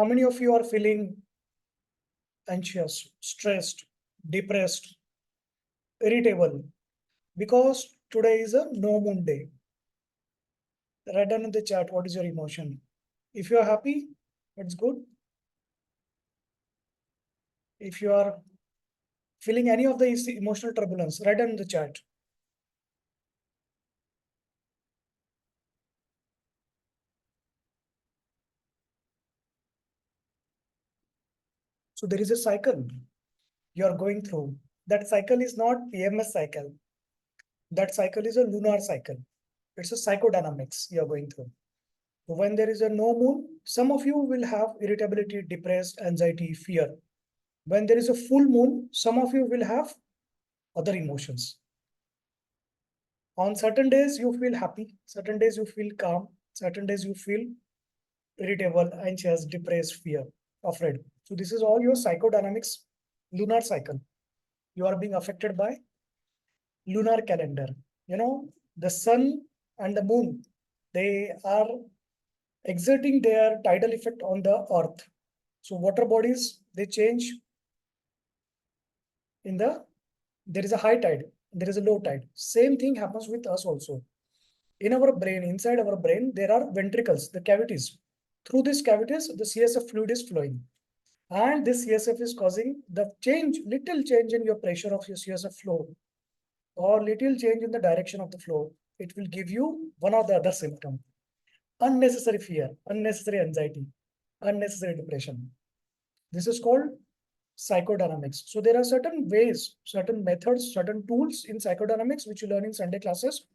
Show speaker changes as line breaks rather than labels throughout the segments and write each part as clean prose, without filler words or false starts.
How many of you are feeling anxious, stressed, depressed, irritable? Because today is a no moon day. Write down in the chat what is your emotion. If you are happy, it's good. If you are feeling any of the emotional turbulence, write down in the chat. So there is a cycle you are going through. That cycle is not PMS cycle. That cycle is a lunar cycle. It's a psychodynamics you are going through. When there is a no moon, some of you will have irritability, depressed, anxiety, fear. When there is a full moon, some of you will have other emotions. On certain days, you feel happy. Certain days, you feel calm. Certain days, you feel irritable, anxious, depressed, fear, afraid. So this is all your psychodynamics, lunar cycle. You are being affected by lunar calendar. You know, the sun and the moon, they are exerting their tidal effect on the earth. So water bodies, they change in there is a high tide, there is a low tide. Same thing happens with us also. In our brain, inside our brain, there are ventricles, the cavities. Through these cavities, the CSF fluid is flowing. And this CSF is causing the change, little change in your pressure of your CSF flow or little change in the direction of the flow. It will give you one or the other symptom. Unnecessary fear, unnecessary anxiety, unnecessary depression. This is called psychodynamics. So there are certain ways, certain methods, certain tools in psychodynamics which you learn in Sunday classes,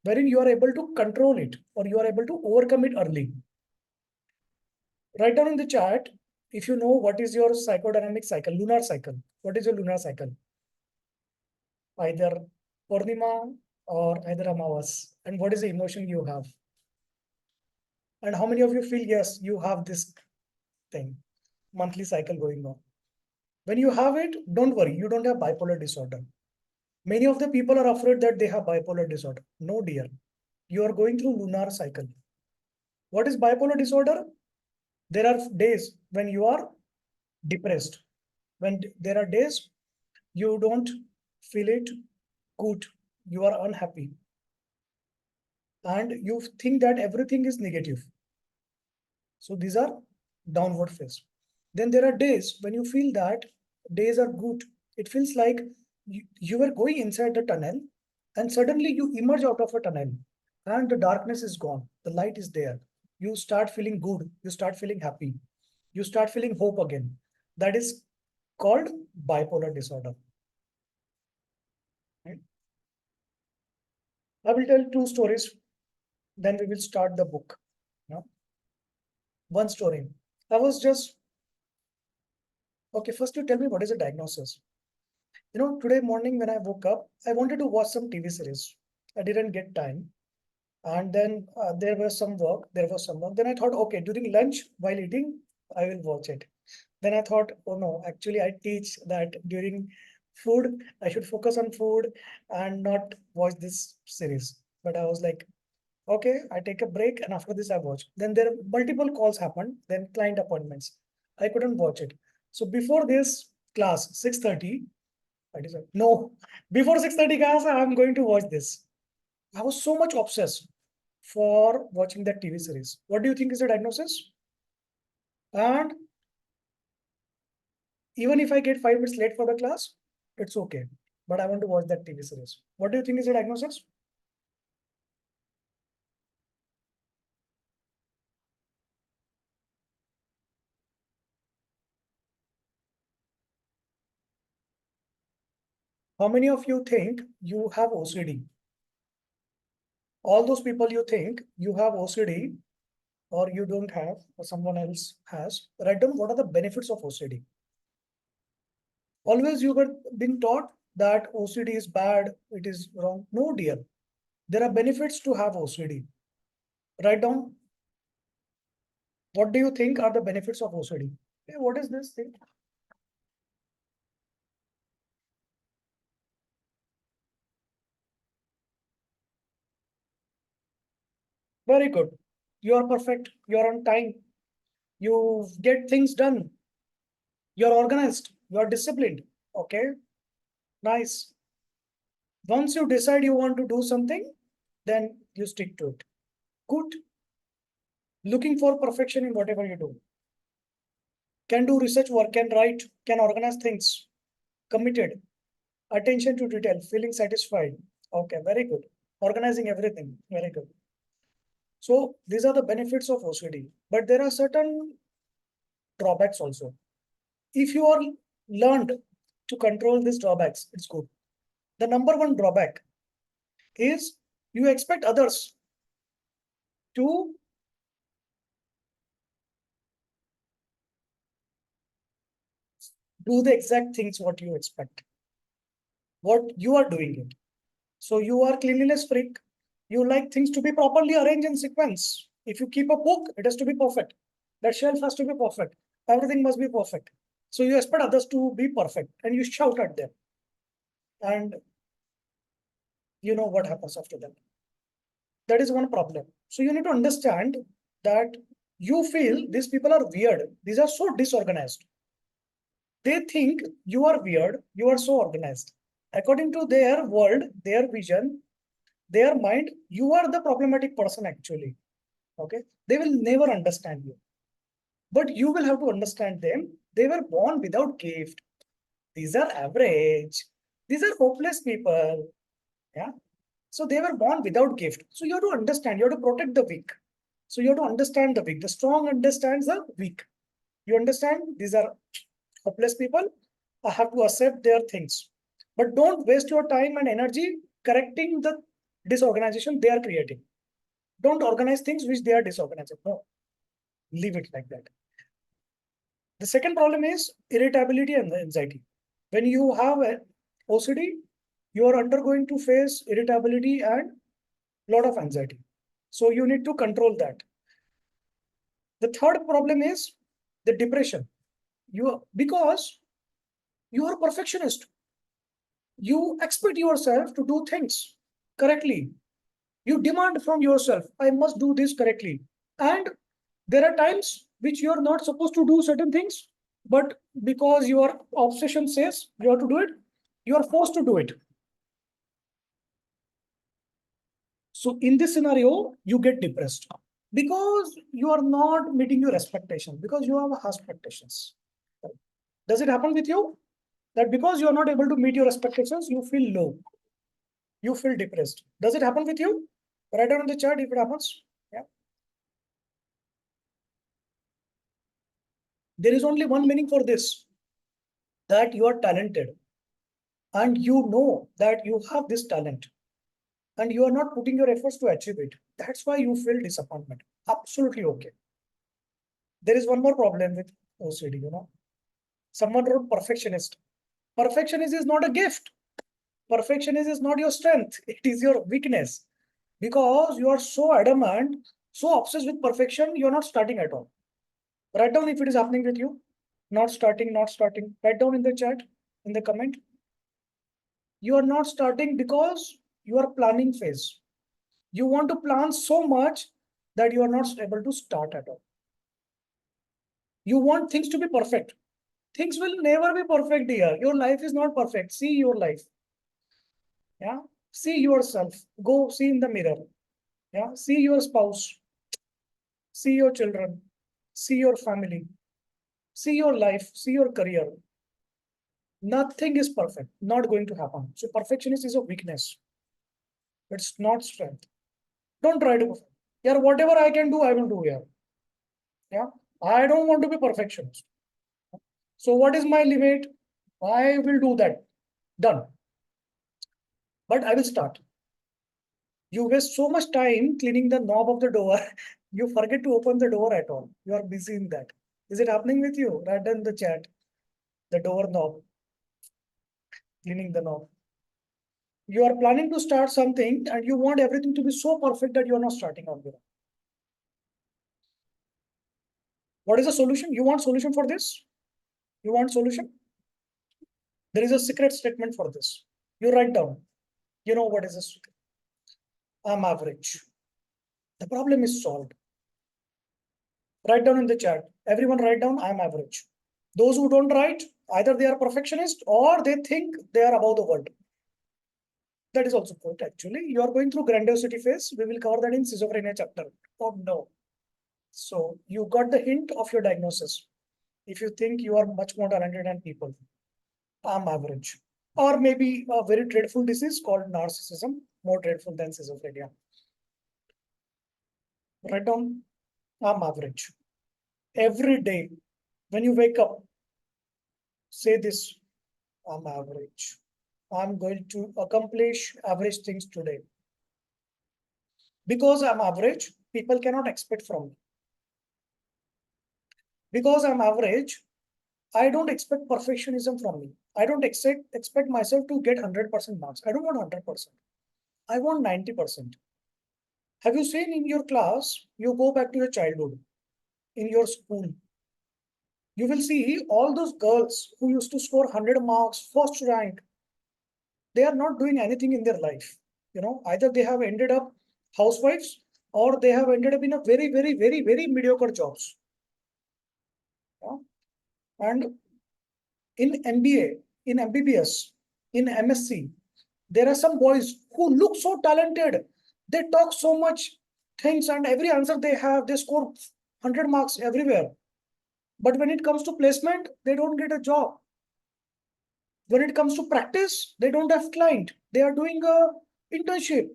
wherein you are able to control it or you are able to overcome it early. Write down in the chat if you know what is your psychodynamic cycle, lunar cycle. What is your lunar cycle? Either Purnima or either Amavas. And what is the emotion you have? And how many of you feel, yes, you have this thing, monthly cycle going on? When you have it, don't worry, you don't have bipolar disorder. Many of the people are afraid that they have bipolar disorder. No, dear. You are going through lunar cycle. What is bipolar disorder? There are days when you are depressed. When there are days you don't feel it good. You are unhappy. And you think that everything is negative. So these are downward phase. Then there are days when you feel that days are good. It feels like you were going inside the tunnel and suddenly you emerge out of a tunnel and the darkness is gone. The light is there. You start feeling good. You start feeling happy. You start feeling hope again. That is called bipolar disorder. Right? I will tell two stories. Then we will start the book. You know? One story. I was just, okay, first you tell me what is the diagnosis. You know, today morning when I woke up, I wanted to watch some TV series. I didn't get time. And then there was some work. Then I thought, okay, during lunch while eating, I will watch it. Then I thought, oh no, actually I teach that during food, I should focus on food and not watch this series. But I was like, okay, I take a break and after this I watch. Then there multiple calls happened, then client appointments. I couldn't watch it. So before this class, 6:30, I decided, no, before 6:30 class, I'm going to watch this. I was so much obsessed for watching that TV series. What do you think is the diagnosis? And even if I get 5 minutes late for the class, it's okay. But I want to watch that TV series. What do you think is the diagnosis? How many of you think you have OCD? All those people you think you have OCD or you don't have or someone else has, write down what are the benefits of OCD. Always you were being taught that OCD is bad, it is wrong. No, dear. There are benefits to have OCD. Write down what do you think are the benefits of OCD. Hey, what is this thing? Very good. You are perfect. You are on time. You get things done. You're organized. You're disciplined. Okay, nice. Once you decide you want to do something, then you stick to it. Good. Looking for perfection in whatever you do. Can do research work, can write, can organize things. Committed. Attention to detail, feeling satisfied. Okay, very good. Organizing everything. Very good. So these are the benefits of OCD. But there are certain drawbacks also. If you are learned to control these drawbacks, it's good. The number one drawback is you expect others to do the exact things what you expect, what you are doing it. So you are cleanliness freak. You like things to be properly arranged in sequence. If you keep a book, it has to be perfect. That shelf has to be perfect. Everything must be perfect. So you expect others to be perfect and you shout at them. And you know what happens after that. That is one problem. So you need to understand that you feel these people are weird. These are so disorganized. They think you are weird. You are so organized. According to their world, their vision, their mind, you are the problematic person actually. Okay. They will never understand you. But you will have to understand them. They were born without gift. These are average. These are hopeless people. Yeah. So they were born without gift. So you have to understand, you have to protect the weak. So you have to understand the weak. The strong understands the weak. You understand these are hopeless people. I have to accept their things. But don't waste your time and energy correcting the disorganization they are creating. Don't organize things which they are disorganized. No, leave it like that. The second problem is irritability and anxiety. When you have a OCD, you are undergoing to face irritability and lot of anxiety. So you need to control that. The third problem is the depression. Because you are a perfectionist. You expect yourself to do things correctly. You demand from yourself, I must do this correctly. And there are times which you are not supposed to do certain things, but because your obsession says you have to do it, you are forced to do it. So in this scenario, you get depressed because you are not meeting your expectations, because you have high expectations. Does it happen with you? That because you are not able to meet your expectations, you feel low. You feel depressed. Does it happen with you? Write down in the chat if it happens. Yeah. There is only one meaning for this, that you are talented and you know that you have this talent and you are not putting your efforts to achieve it. That's why you feel disappointment. Absolutely okay. There is one more problem with OCD, Someone wrote perfectionist. Perfectionist is not a gift. Perfectionist is not your strength. It is your weakness. Because you are so adamant, so obsessed with perfection, you're not starting at all. Write down if it is happening with you. Not starting, not starting. Write down in the chat, in the comment. You are not starting because you are planning phase. You want to plan so much that you are not able to start at all. You want things to be perfect. Things will never be perfect here. Your life is not perfect. See your life. Yeah. See yourself. Go see in the mirror. Yeah. See your spouse. See your children. See your family. See your life. See your career. Nothing is perfect. Not going to happen. So perfectionist is a weakness. It's not strength. Don't try to. Yeah. Whatever I can do, I will do here. Yeah. I don't want to be perfectionist. So what is my limit? I will do that. Done. But I will start. You waste so much time cleaning the knob of the door. You forget to open the door at all. You are busy in that. Is it happening with you? Write down in the chat. The door knob, cleaning the knob. You are planning to start something and you want everything to be so perfect that you are not starting on there. What is the solution? You want solution for this? You want solution? There is a secret statement for this. You write down. You know what is this? I'm average. The problem is solved. Write down in the chat. Everyone write down, I am average. Those who don't write, either they are perfectionist or they think they are above the world. That is also good, actually. You are going through grandiosity phase. We will cover that in schizophrenia chapter. Oh, no. So you got the hint of your diagnosis. If you think you are much more talented than people, I'm average. Or maybe a very dreadful disease called narcissism, more dreadful than schizophrenia. Write down, I'm average. Every day, when you wake up, say this, I'm average. I'm going to accomplish average things today. Because I'm average, people cannot expect from me. Because I'm average, I don't expect perfectionism from me. I don't expect myself to get 100% marks. I don't want 100%. I want 90%. Have you seen in your class, you go back to your childhood, in your school, you will see all those girls who used to score 100 marks, first rank, they are not doing anything in their life. Either they have ended up housewives or they have ended up in a very, very, very, very mediocre jobs. Yeah? And in MBA, in MBBS, in MSc, there are some boys who look so talented. They talk so much things and every answer they have, they score 100 marks everywhere. But when it comes to placement, they don't get a job. When it comes to practice, they don't have client. They are doing a internship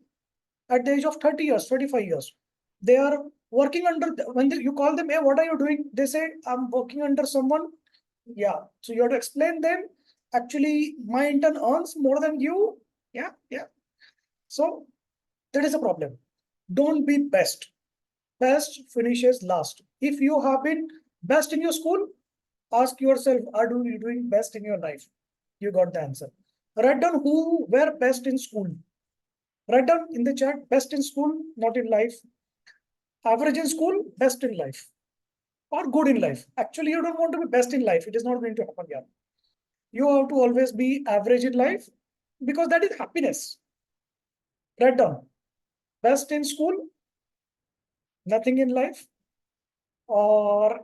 at the age of 30 years, 25 years. They are working under, when you call them, hey, what are you doing? They say, I'm working under someone. Yeah. So you have to explain them. Actually, my intern earns more than you. Yeah. Yeah. So that is a problem. Don't be best. Best finishes last. If you have been best in your school, ask yourself, are you doing best in your life? You got the answer. Write down who were best in school. Write down in the chat, best in school, not in life. Average in school, best in life. Or good in life. Actually, you don't want to be best in life. It is not going to happen here. You have to always be average in life because that is happiness. Write down, best in school, nothing in life, or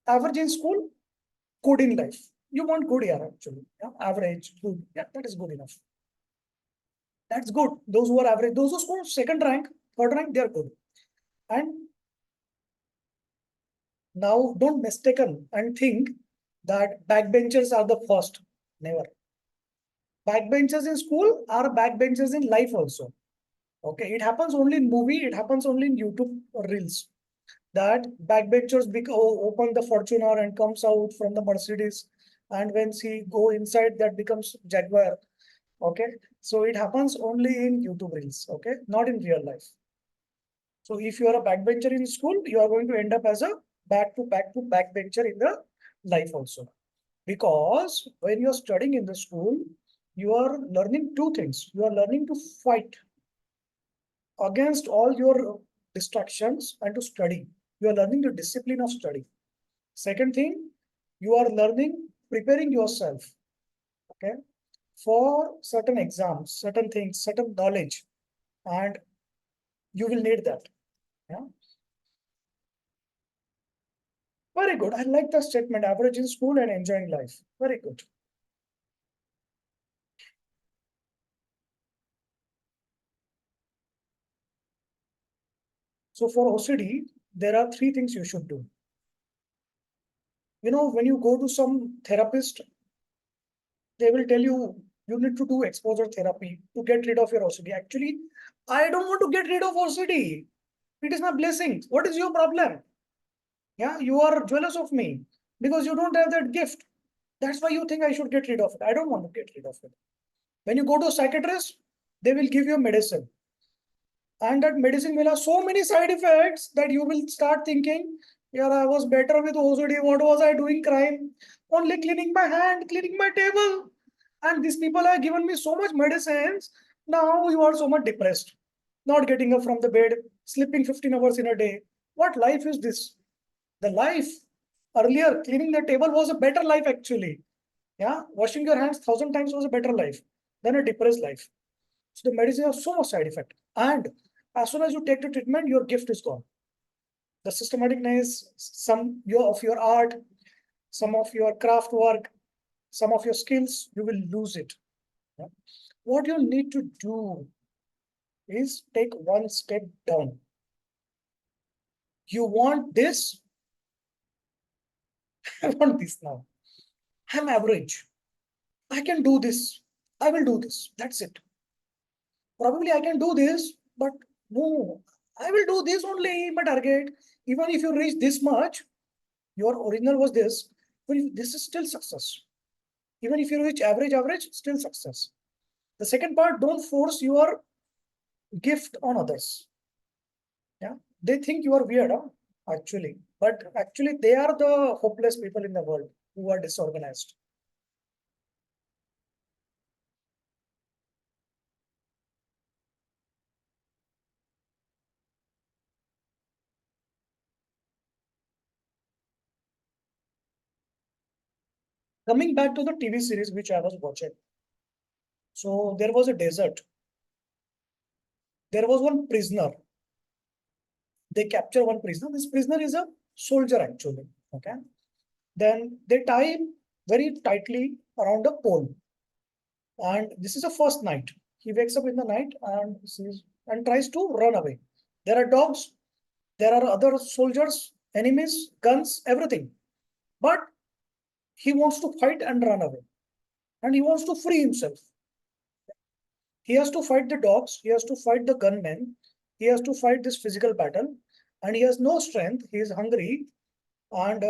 average in school, good in life. You want good here, actually. Yeah? Average, good. Yeah, that is good enough. That's good. Those who are average, those who score second rank, third rank, they are good. And now don't mistaken and think that backbenchers are the first. Never. Backbenchers in school are backbenchers in life also. Okay, it happens only in movie, it happens only in YouTube reels. That backbenchers open the Fortuner and comes out from the Mercedes, and when he go inside, that becomes Jaguar. Okay, so it happens only in YouTube reels. Okay, not in real life. So if you are a backbencher in school, you are going to end up as a back to backbencher in the life also. Because when you are studying in the school, you are learning two things. You are learning to fight against all your distractions and to study. You are learning the discipline of study. Second thing, you are learning, preparing yourself, okay, for certain exams, certain things, certain knowledge, and you will need that. Yeah. Very good. I like the statement, average in school and enjoying life. Very good. So for OCD, there are three things you should do. When you go to some therapist, they will tell you, you need to do exposure therapy to get rid of your OCD. Actually, I don't want to get rid of OCD. It is my blessing. What is your problem? Yeah, you are jealous of me because you don't have that gift. That's why you think I should get rid of it. I don't want to get rid of it. When you go to a psychiatrist, they will give you medicine. And that medicine will have so many side effects that you will start thinking, yeah, I was better with OCD. What was I doing crime? Only cleaning my hand, cleaning my table. And these people have given me so much medicines. Now you are so much depressed. Not getting up from the bed, sleeping 15 hours in a day. What life is this? The life earlier, cleaning the table was a better life actually. Yeah, washing your hands 1,000 times was a better life than a depressed life. So the medicine has so much side effect. And as soon as you take the treatment, your gift is gone. the systematicness, of your art, some of your craft work, some of your skills, you will lose it. Yeah. What you need to do is take one step down. You want this? I want this now. I'm average. I can do this. I will do this. That's it. Probably I can do this, but no, I will do this only my target. Even if you reach this much, your original was this, but this is still success. Even if you reach average, still success. The second part, don't force your gift on others. Yeah, they think you are weird, huh? Actually, but actually they are the hopeless people in the world who are disorganized. Coming back to the TV series which I was watching, so there was a desert. There was one prisoner. They capture one prisoner. This prisoner is a soldier actually. Okay. Then they tie him very tightly around a pole. And this is the first night. He wakes up in the night and sees and tries to run away. There are dogs, there are other soldiers, enemies, guns, everything. But he wants to fight and run away. And he wants to free himself. He has to fight the dogs, he has to fight the gunmen, he has to fight this physical battle, and he has no strength, he is hungry, and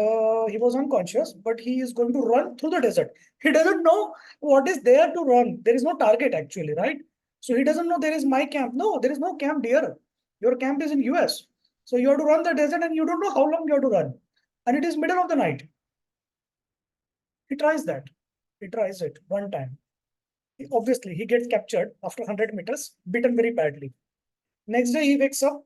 he was unconscious, but he is going to run through the desert. He doesn't know what is there to run. There is no target actually, right? So he doesn't know there is my camp. No, there is no camp here. Your camp is in US. So you have to run the desert and you don't know how long you have to run. And it is middle of the night. He tries that. He tries it one time. Obviously, he gets captured after 100 meters, beaten very badly. Next day, he wakes up.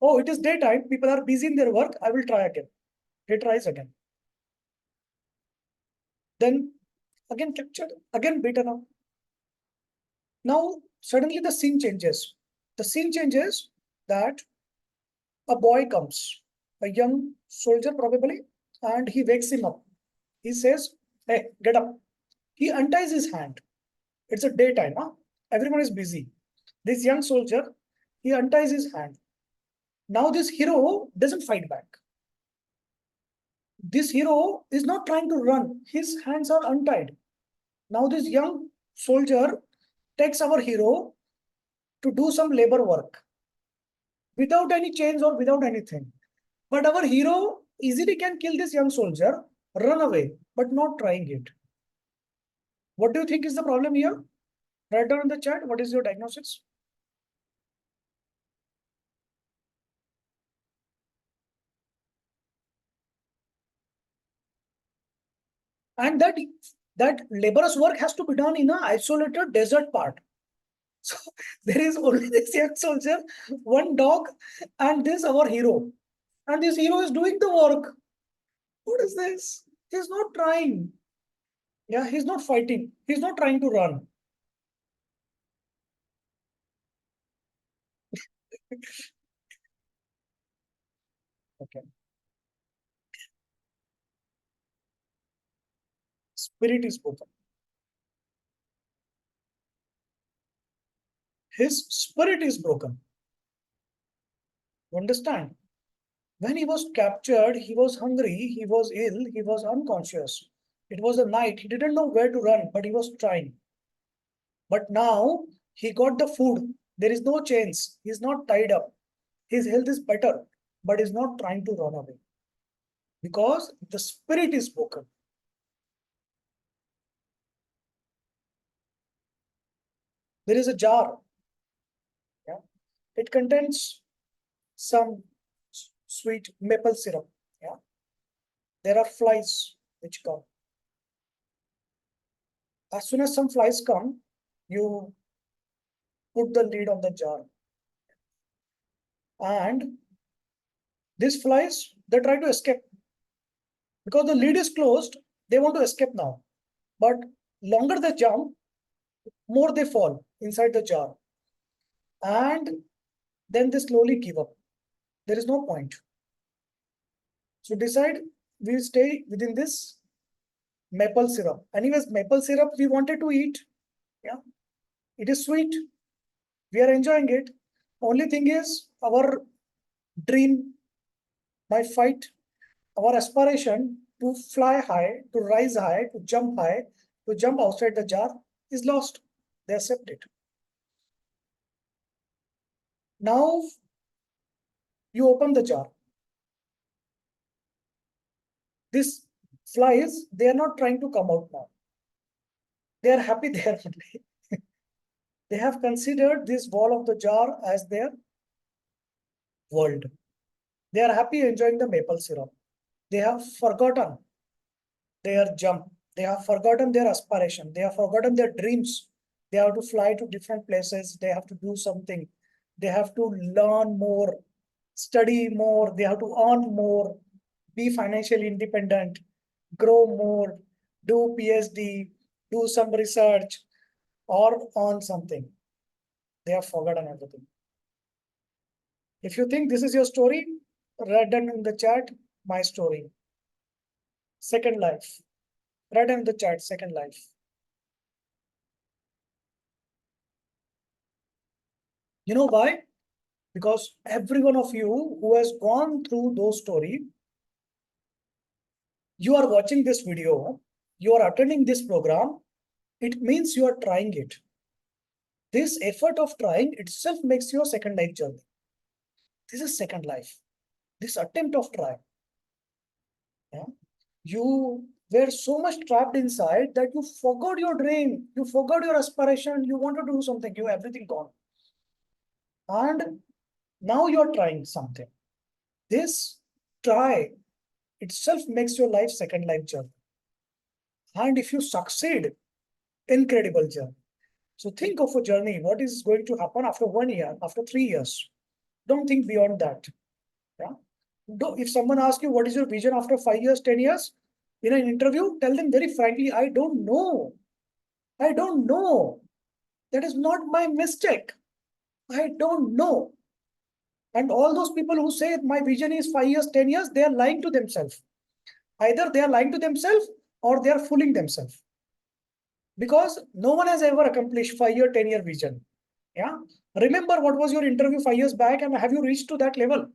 Oh, it is daytime. People are busy in their work. I will try again. He tries again. Then again captured, again beaten up. Now, suddenly the scene changes. The scene changes that a boy comes, a young soldier probably, and he wakes him up. He says, "Hey, get up." He unties his hand. It's a daytime, huh? Everyone is busy. This young soldier, he unties his hand. Now this hero doesn't fight back. This hero is not trying to run. His hands are untied. Now this young soldier takes our hero to do some labor work without any chains or without anything. But our hero easily can kill this young soldier, run away, but not trying it. What do you think is the problem here? Write down in the chat, what is your diagnosis? And that laborious work has to be done in an isolated desert part. So there is only this young soldier, one dog, and this our hero. And this hero is doing the work. What is this? He's not trying. Yeah, he's not fighting. He's not trying to run. Okay. Spirit is broken. His spirit is broken. You understand? When he was captured, he was hungry, he was ill, he was unconscious. It was a night. He didn't know where to run, but he was trying. But now he got the food. There is no chains. He's not tied up. His health is better, but he's not trying to run away because the spirit is broken. There is a jar. Yeah? It contains some sweet maple syrup. Yeah? There are flies which come. As soon as some flies come, you put the lid on the jar. And these flies, they try to escape. Because the lid is closed, they want to escape now. But longer they jump, more they fall inside the jar. And then they slowly give up. There is no point. So decide we stay within this maple syrup. Anyways, maple syrup we wanted to eat. Yeah, it is sweet. We are enjoying it. Only thing is our dream, my fight, our aspiration to fly high, to rise high, to jump outside the jar is lost. They accept it. Now you open the jar. These flies, they are not trying to come out now. They are happy there only. They have considered this wall of the jar as their world. They are happy enjoying the maple syrup. They have forgotten their jump. They have forgotten their aspiration. They have forgotten their dreams. They have to fly to different places. They have to do something. They have to learn more, study more. They have to earn more, be financially independent, grow more, do PhD, do some research, or earn something. They have forgotten everything. If you think this is your story, write down in the chat my story. Second life. Write down in the chat second life. You know why? Because every one of you who has gone through those stories, you are watching this video, you are attending this program, it means you are trying it. This effort of trying itself makes your second life journey. This is second life. This attempt of try. Yeah? You were so much trapped inside that you forgot your dream, you forgot your aspiration, you wanted to do something, you have everything gone. And now you're trying something. This try itself makes your life second life journey. And if you succeed, incredible journey. So think of a journey. What is going to happen after 1 year, after 3 years? Don't think beyond that. Yeah. If someone asks you what is your vision after 5 years, 10 years, in an interview, tell them very frankly, I don't know. I don't know. That is not my mistake. I don't know. And all those people who say my vision is 5 years, 10 years, they are lying to themselves. Either they are lying to themselves or they are fooling themselves. Because no one has ever accomplished 5-year, 10-year vision. Yeah. Remember what was your interview 5 years back and have you reached to that level?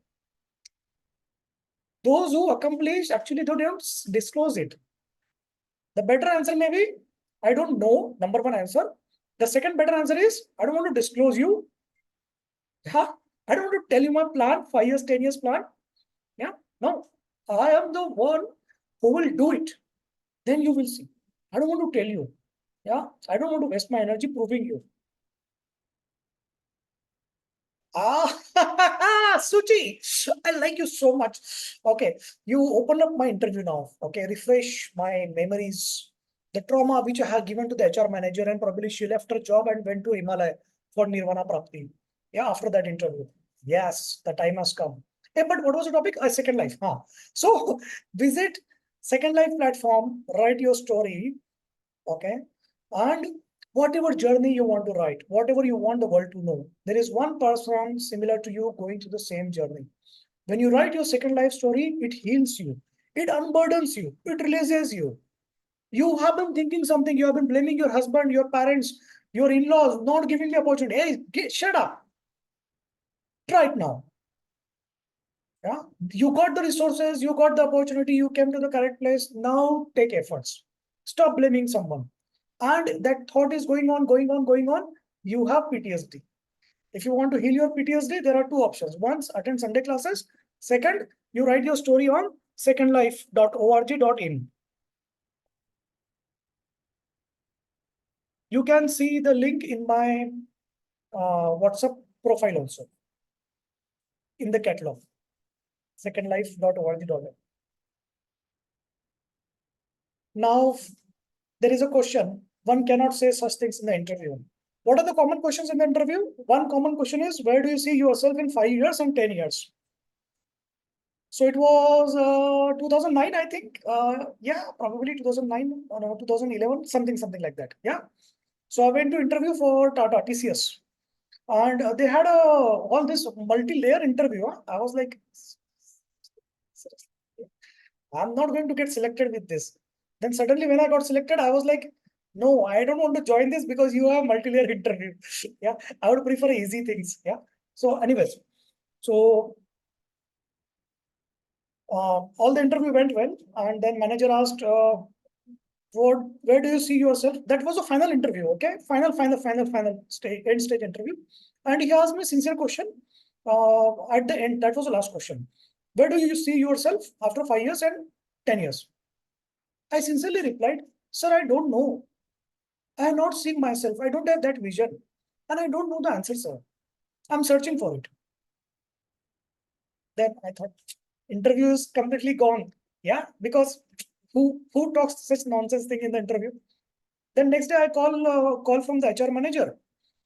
Those who accomplished, actually, they don't disclose it. The better answer may be, I don't know, number one answer. The second better answer is, I don't want to disclose you. Yeah. I don't want to tell you my plan, 5 years, 10 years plan. Yeah. No, I am the one who will do it. Then you will see. I don't want to tell you. Yeah. I don't want to waste my energy proving you. Suchi, I like you so much. Okay, you open up my interview now. Okay, refresh my memories. The trauma which I have given to the HR manager, and probably she left her job and went to Himalaya for Nirvana Prapti. Yeah, after that interview. Yes, the time has come. Hey, but what was the topic? Second Life. Huh. So visit Second Life platform, write your story. Okay, and whatever journey you want to write, whatever you want the world to know, there is one person similar to you going through the same journey. When you write your second life story, it heals you, it unburdens you, it releases you. You have been thinking something, you have been blaming your husband, your parents, your in-laws, not giving the opportunity. Hey, shut up. Try it now. Yeah, you got the resources, you got the opportunity, you came to the correct place. Now take efforts. Stop blaming someone. And that thought is going on, going on, going on. You have PTSD. If you want to heal your PTSD, there are two options. One, attend Sunday classes. Second, you write your story on secondlife.org.in. You can see the link in my WhatsApp profile also, in the catalog, secondlife.org.in. Now, there is a question. One cannot say such things in the interview. What are the common questions in the interview? One common question is, where do you see yourself in 5 years and 10 years? So it was 2009, I think. Yeah, probably 2009 or no, 2011, something like that. Yeah. So I went to interview for Tata TCS. And they had all this multi-layer interview. I was like, seriously, I'm not going to get selected with this. Then suddenly when I got selected, I was like, no, I don't want to join this because you have multi-layer interview. Yeah, I would prefer easy things. Yeah. So anyways, so all the interview went well, and then manager asked, what, where do you see yourself? That was a final interview, okay? Final stage, end stage interview. And he asked me a sincere question at the end. That was the last question. Where do you see yourself after 5 years and 10 years? I sincerely replied, sir, I don't know. I am not seeing myself. I don't have that vision. And I don't know the answer, sir. I'm searching for it. Then I thought, interview is completely gone. Yeah, because who talks such nonsense thing in the interview? Then next day I call from the HR manager.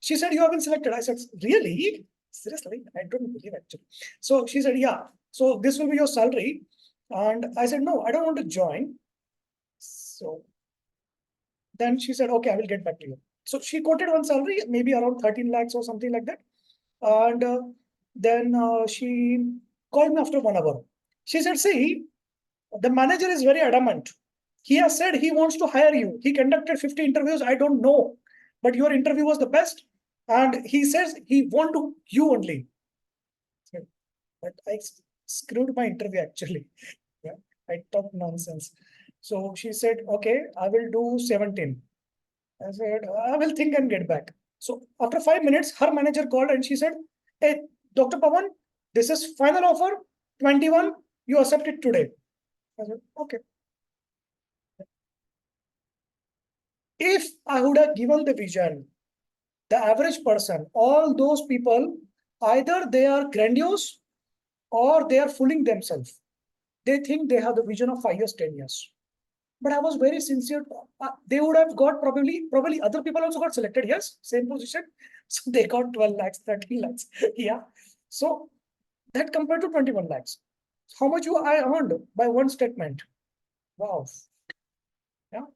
She said, you have been selected. I said, really? Seriously? I don't believe actually. So she said, yeah. So this will be your salary. And I said, no, I don't want to join. So then she said, okay, I will get back to you. So she quoted one salary, maybe around 13 lakhs or something like that. And then she called me after 1 hour. She said, see, the manager is very adamant. He has said he wants to hire you. He conducted 50 interviews. I don't know, but your interview was the best. And he says he want to you only. But I screwed my interview actually. Yeah, I talked nonsense. So she said, okay, I will do 17. I said, I will think and get back. So after 5 minutes, her manager called and she said, hey, Dr. Pawan, this is final offer, 21, you accept it today. I said, okay. If I would have given the vision, the average person, all those people, either they are grandiose or they are fooling themselves. They think they have the vision of 5 years, 10 years. But I was very sincere. They would have got probably other people also got selected. Yes, same position. So they got 12 lakhs, 13 lakhs. Yeah. So that compared to 21 lakhs. How much I earned by one statement? Wow. Yeah.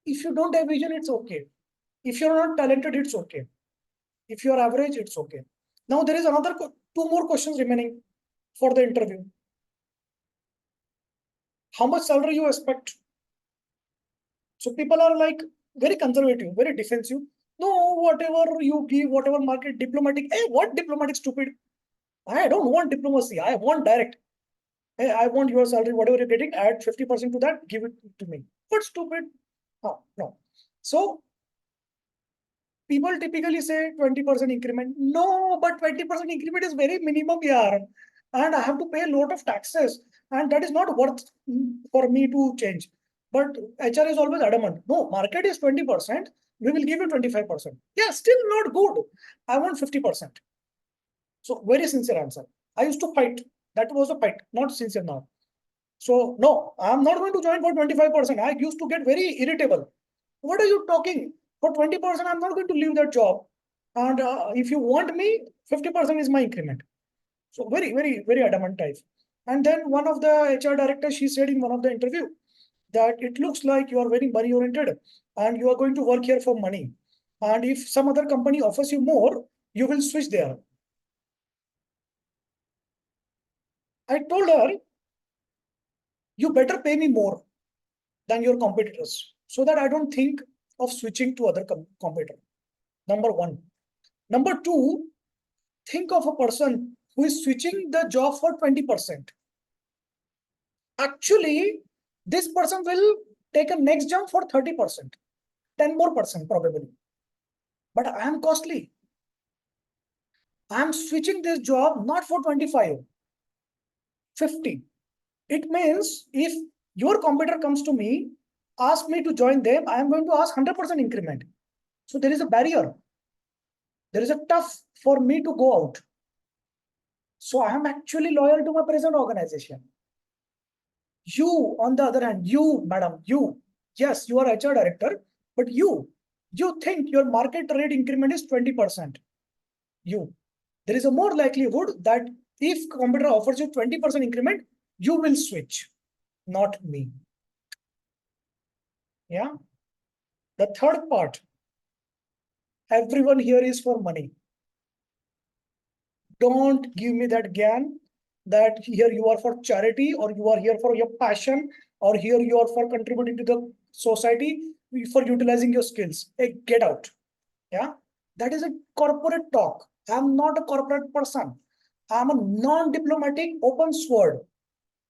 If you don't have vision, it's okay. If you're not talented, it's okay. If you're average, it's okay. Now there is another two more questions remaining for the interview. How much salary you expect? So people are like very conservative, very defensive. No, whatever you give, whatever market diplomatic. Hey, what diplomatic stupid? I don't want diplomacy. I want direct. Hey, I want your salary, whatever you're getting, add 50% to that, give it to me. What stupid? Oh, no. So people typically say 20% increment. No, but 20% increment is very minimum here. And I have to pay a lot of taxes. And that is not worth for me to change. But HR is always adamant. No, market is 20%. We will give you 25%. Yeah, still not good. I want 50%. So very sincere answer. I used to fight. That was a fight, not sincere now. So no, I'm not going to join for 25%. I used to get very irritable. What are you talking? For 20%, I'm not going to leave that job. And if you want me, 50% is my increment. So very adamant type. And then one of the HR directors, she said in one of the interview that it looks like you are very money oriented and you are going to work here for money. And if some other company offers you more, you will switch there. I told her, you better pay me more than your competitors so that I don't think of switching to other competitor. Number one. Number two, think of a person who is switching the job for 20%. Actually, this person will take a next jump for 30%, 10 more percent probably. But I am costly. I am switching this job not for 25, 50. It means if your competitor comes to me, ask me to join them, I am going to ask 100% increment. So there is a barrier. There is a tough for me to go out. So I am actually loyal to my present organization. You, on the other hand, you, madam, yes, you are HR director, but you think your market rate increment is 20%. There is a more likelihood that if competitor offers you 20% increment, you will switch, not me. Yeah. The third part, everyone here is for money. Don't give me that gyan that here you are for charity or you are here for your passion or here you are for contributing to the society for utilizing your skills. Hey, get out. Yeah, that is a corporate talk. I'm not a corporate person. I'm a non-diplomatic open sword.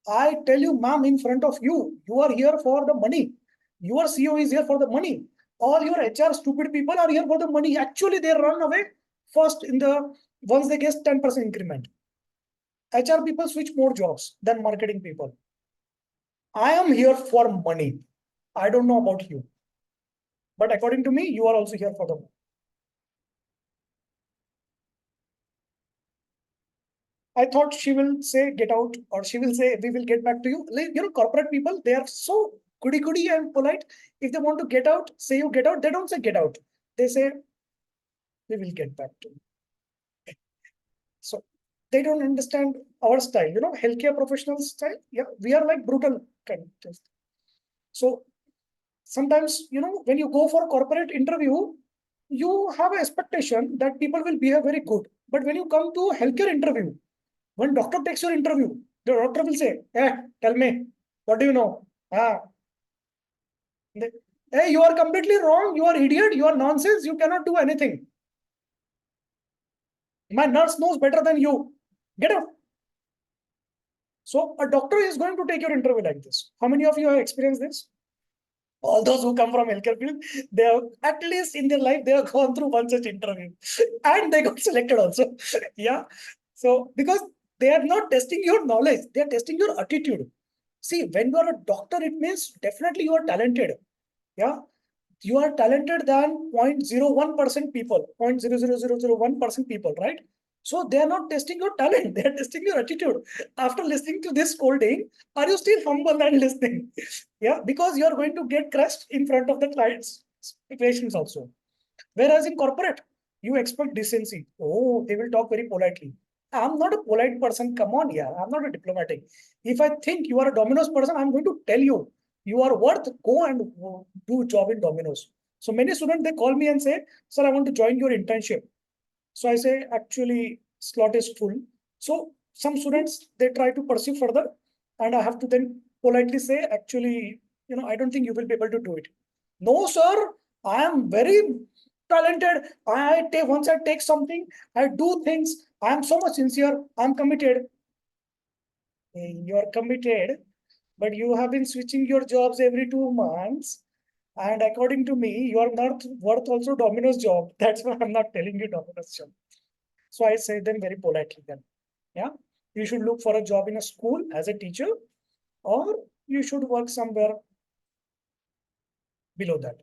I tell you, ma'am, in front of you, you are here for the money. Your CEO is here for the money. All your HR stupid people are here for the money. Actually, they run away first in the once they get 10% increment. HR people switch more jobs than marketing people. I am here for money. I don't know about you, but according to me, you are also here for the money. I thought she will say get out, or she will say we will get back to you. Like, corporate people, they are so goody goody and polite. If they want to get out, say you get out. They don't say get out. They say we will get back to you. So they don't understand our style. Healthcare professional style. Yeah, we are like brutal kind of. So sometimes, when you go for a corporate interview, you have an expectation that people will behave very good. But when you come to a healthcare interview, when doctor takes your interview, the doctor will say, tell me, what do you know? Ah, hey, you are completely wrong. You are idiot. You are nonsense. You cannot do anything. My nurse knows better than you. Get out. So a doctor is going to take your interview like this. How many of you have experienced this? All those who come from healthcare field, they have at least in their life, they have gone through one such interview and they got selected also. Yeah. So because they are not testing your knowledge, they are testing your attitude. See, when you are a doctor, it means definitely you are talented. Yeah. You are talented than 0.01% people, 0.00001% people, right? So they are not testing your talent, they are testing your attitude. After listening to this scolding, are you still humble and listening? Yeah, because you are going to get crushed in front of the clients, patients also. Whereas in corporate, you expect decency. Oh, they will talk very politely. I'm not a polite person. Come on, yeah. I'm not a diplomatic. If I think you are a Domino's person, I'm going to tell you, you are worth, go and do job in Domino's. So many students, they call me and say, sir, I want to join your internship. So I say, actually, slot is full. So some students, they try to pursue further. And I have to then politely say, actually, I don't think you will be able to do it. No, sir, I am very talented. Once I take something, I do things. I am so much sincere. I'm committed. You are committed, but you have been switching your jobs every 2 months. And according to me, you are not worth also Domino's job. That's why I'm not telling you Domino's job. So I say them very politely then. Yeah. You should look for a job in a school as a teacher, or you should work somewhere below that.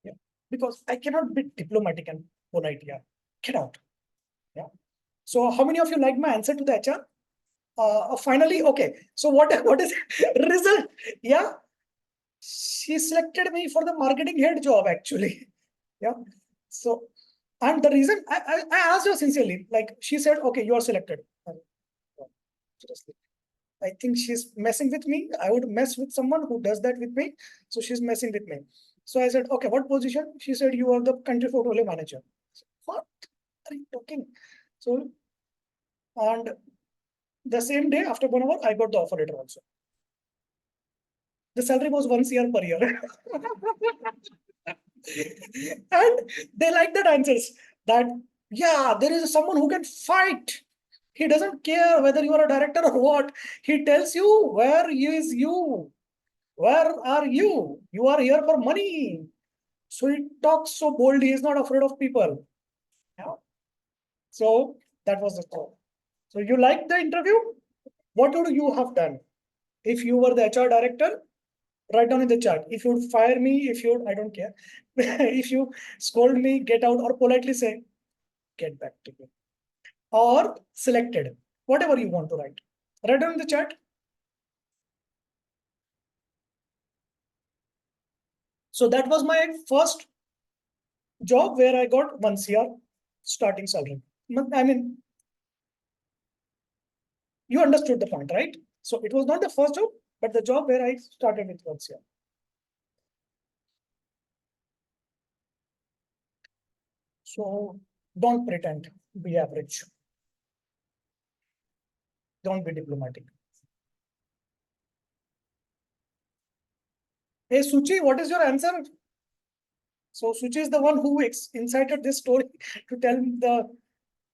Yeah. Because I cannot be diplomatic and polite. Yeah. Get out. Yeah. So how many of you like my answer to the HR? Finally, okay. So what is result? Yeah. She selected me for the marketing head job actually. Yeah. So, and the reason I asked her sincerely, like she said, okay, you are selected. Seriously. I think she's messing with me. I would mess with someone who does that with me. So she's messing with me. So I said, okay, what position? She said, you are the country portfolio manager. Said, what are you talking? So, and the same day after 1 hour, I got the offer letter also. The salary was 1 crore per year. And they like that answers that, yeah, there is someone who can fight. He doesn't care whether you are a director or what. He tells you where is you. Where are you? You are here for money. So he talks so boldly. He's not afraid of people. Yeah. So that was the thought. So you liked the interview? What would you have done if you were the HR director? Write down in the chat. If you would fire me, I don't care. If you scold me, get out, or politely say, get back to me. Or selected, whatever you want to write. Write down in the chat. So that was my first job where I got 1 crore starting salary. I mean, you understood the point, right? So it was not the first job, but the job where I started with 1 crore. So don't pretend, be average. Don't be diplomatic. Hey Suchi, what is your answer? So Suchi is the one who incited this story to tell the,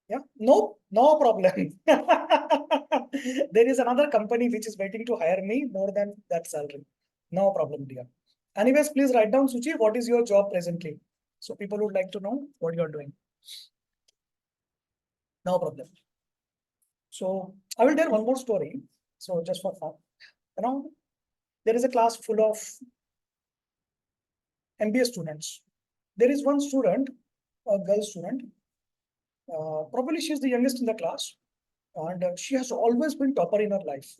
yeah, no problem. There is another company which is waiting to hire me more than that salary. No problem, dear. Anyways, please write down, Suchi, what is your job presently? So people would like to know what you are doing. No problem. So I will tell one more story. So just for fun, you know, there is a class full of MBA students. There is one student, a girl student. Probably she is the youngest in the class, and she has always been topper in her life.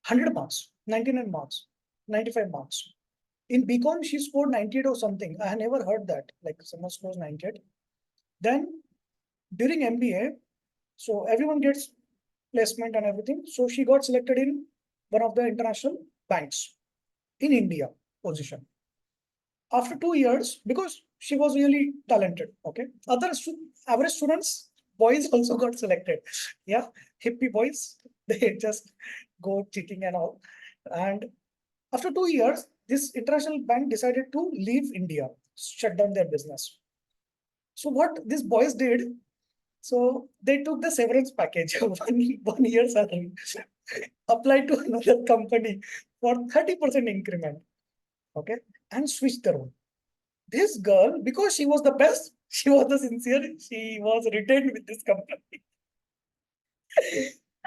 100 marks, 99 marks, 95 marks. In BCom, she scored 98 or something. I had never heard that, like someone scores 98. Then during MBA, so everyone gets placement and everything. So she got selected in one of the international banks in India position. After 2 years, because she was really talented, okay. Other average students, boys also got selected. Yeah, hippie boys, they just go cheating and all. And after 2 years, this international bank decided to leave India, shut down their business. So what these boys did, so they took the severance package, one year salary, applied to another company for 30% increment, okay, and switched the role. This girl, because she was the best, she was the sincere, she was retained with this company.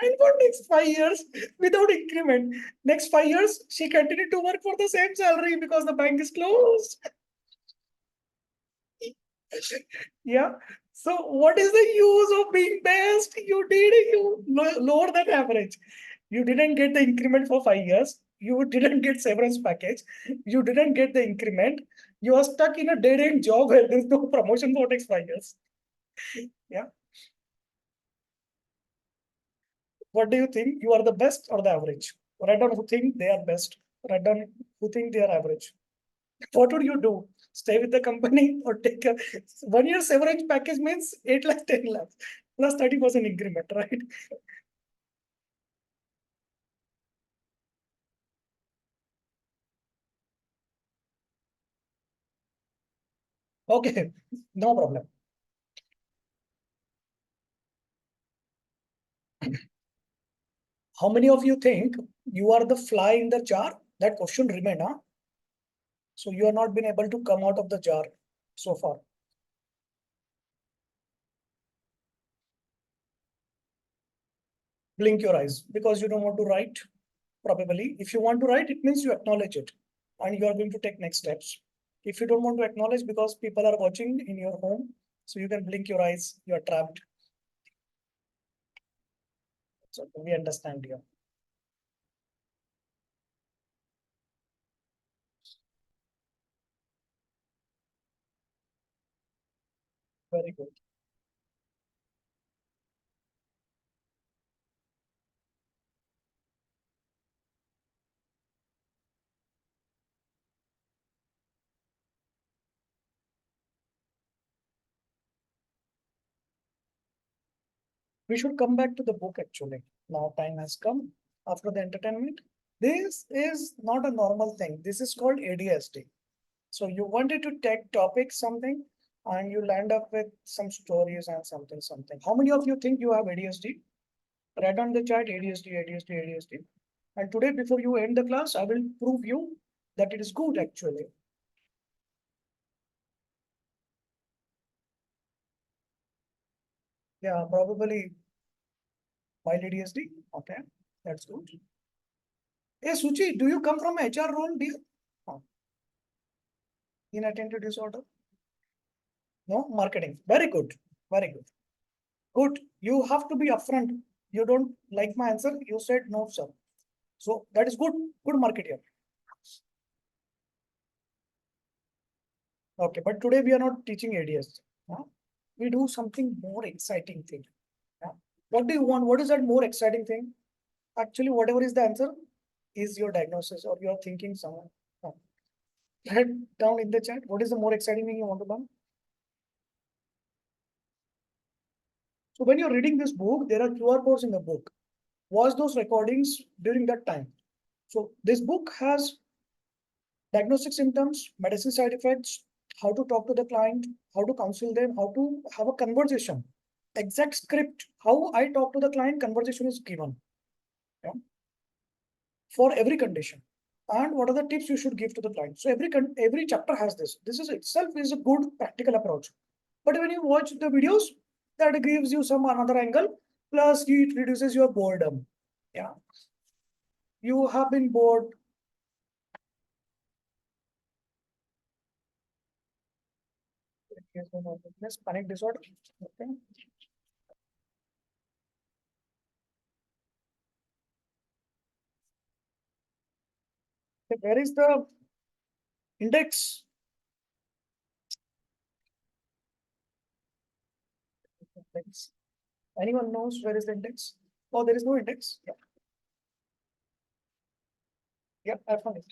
And for next 5 years, without increment, next 5 years, she continued to work for the same salary because the bank is closed. Yeah. So what is the use of being best? You did lower than average. You didn't get the increment for 5 years. You didn't get severance package. You didn't get the increment. You are stuck in a dead end job where there's no promotion for next 5 years. Yeah. What do you think? You are the best or the average? Write down who think they are best. Write down who think they are average. What would you do? Stay with the company or take a 1 year severance package means 8 lakhs, 10 lakhs plus 30% increment, right? Okay, no problem. How many of you think you are the fly in the jar? That question remain, huh? So you have not been able to come out of the jar so far. Blink your eyes because you don't want to write. Probably, if you want to write, it means you acknowledge it and you are going to take next steps. If you don't want to acknowledge because people are watching in your home, so you can blink your eyes, you are trapped. So we understand you. Very good. We should come back to the book actually. Now time has come after the entertainment. This is not a normal thing. This is called ADSD. So you wanted to take topic something and you land up with some stories and something. How many of you think you have ADSD? Write on the chat ADSD, ADSD, ADSD. And today, before you end the class, I will prove you that it is good actually. Yeah, probably mild ADSD. Okay, that's good. Hey, Suchi, do you come from HR role, dear? Oh, inattentive disorder? No, marketing. Very good. Very good. Good. You have to be upfront. You don't like my answer. You said no, sir. So that is good. Good marketer. Okay, but today we are not teaching ADS. Huh? We do something more exciting thing. Yeah. What do you want? What is that more exciting thing? Actually, whatever is the answer is your diagnosis or you're thinking someone. Huh. Write down in the chat. What is the more exciting thing you want to learn? So when you're reading this book, there are QR codes in the book. Watch those recordings during that time. So this book has diagnostic symptoms, medicine side effects, how to talk to the client, how to counsel them, how to have a conversation. Exact script, how I talk to the client, conversation is given, yeah, for every condition. And what are the tips you should give to the client? So every chapter has this. This is itself is a good practical approach. But when you watch the videos, that gives you some another angle. Plus, it reduces your boredom. Yeah, you have been bored. Yes, panic disorder. Okay. Where is the index? Index. Anyone knows where is the index? Oh, there is no index. Yeah, yeah, I found it.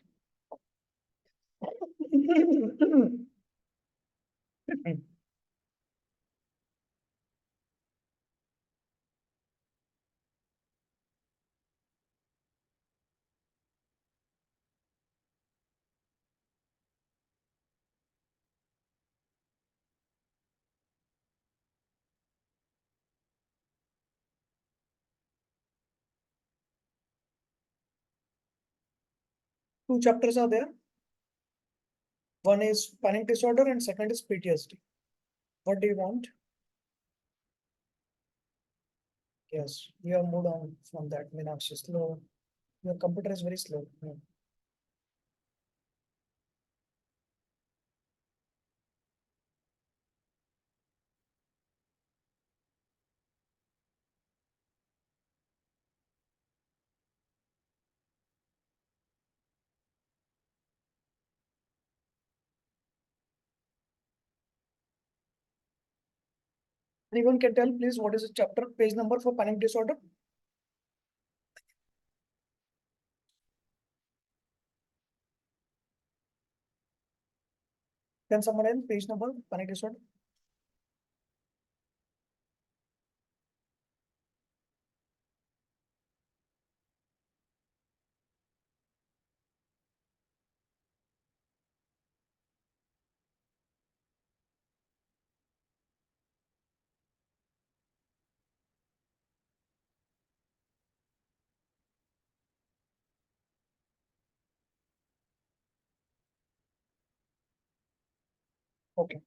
Two chapters are there. One is panic disorder and second is PTSD. What do you want? Yes, we have moved on from that. Meenakshi, slow. Your computer is very slow. Yeah. Anyone can tell, please, what is the chapter page number for panic disorder? Can someone else page number panic disorder? Okay.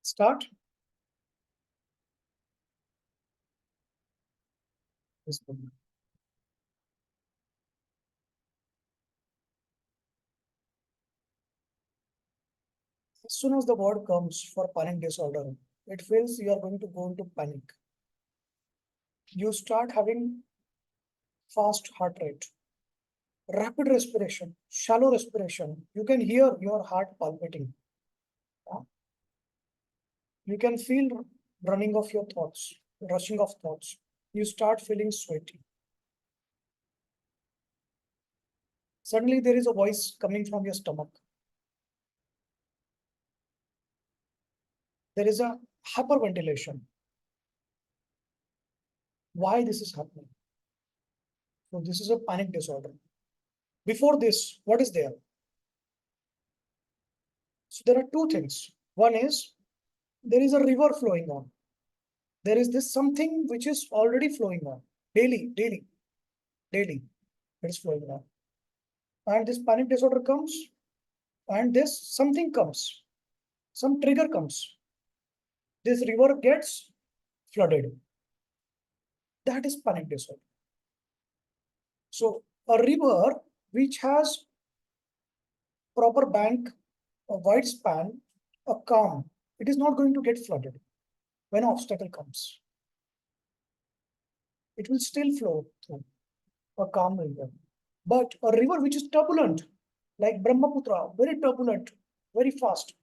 Start. This one. As soon as the word comes for panic disorder, it feels you are going to go into panic. You start having fast heart rate, rapid respiration, shallow respiration. You can hear your heart palpitating. Yeah? You can feel running of your thoughts, rushing of thoughts. You start feeling sweaty. Suddenly, there is a voice coming from your stomach. There is a hyperventilation. Why this is happening? So, this is a panic disorder. Before this, what is there? So, there are two things. One is there is a river flowing on. There is this something which is already flowing on daily, daily. It is flowing on. And this panic disorder comes, and this something comes, some trigger comes. This river gets flooded. That is panic disorder. So a river which has proper bank, a wide span, a calm, it is not going to get flooded when an obstacle comes. It will still flow through a calm river. But a river which is turbulent, like Brahmaputra, very turbulent, very fast,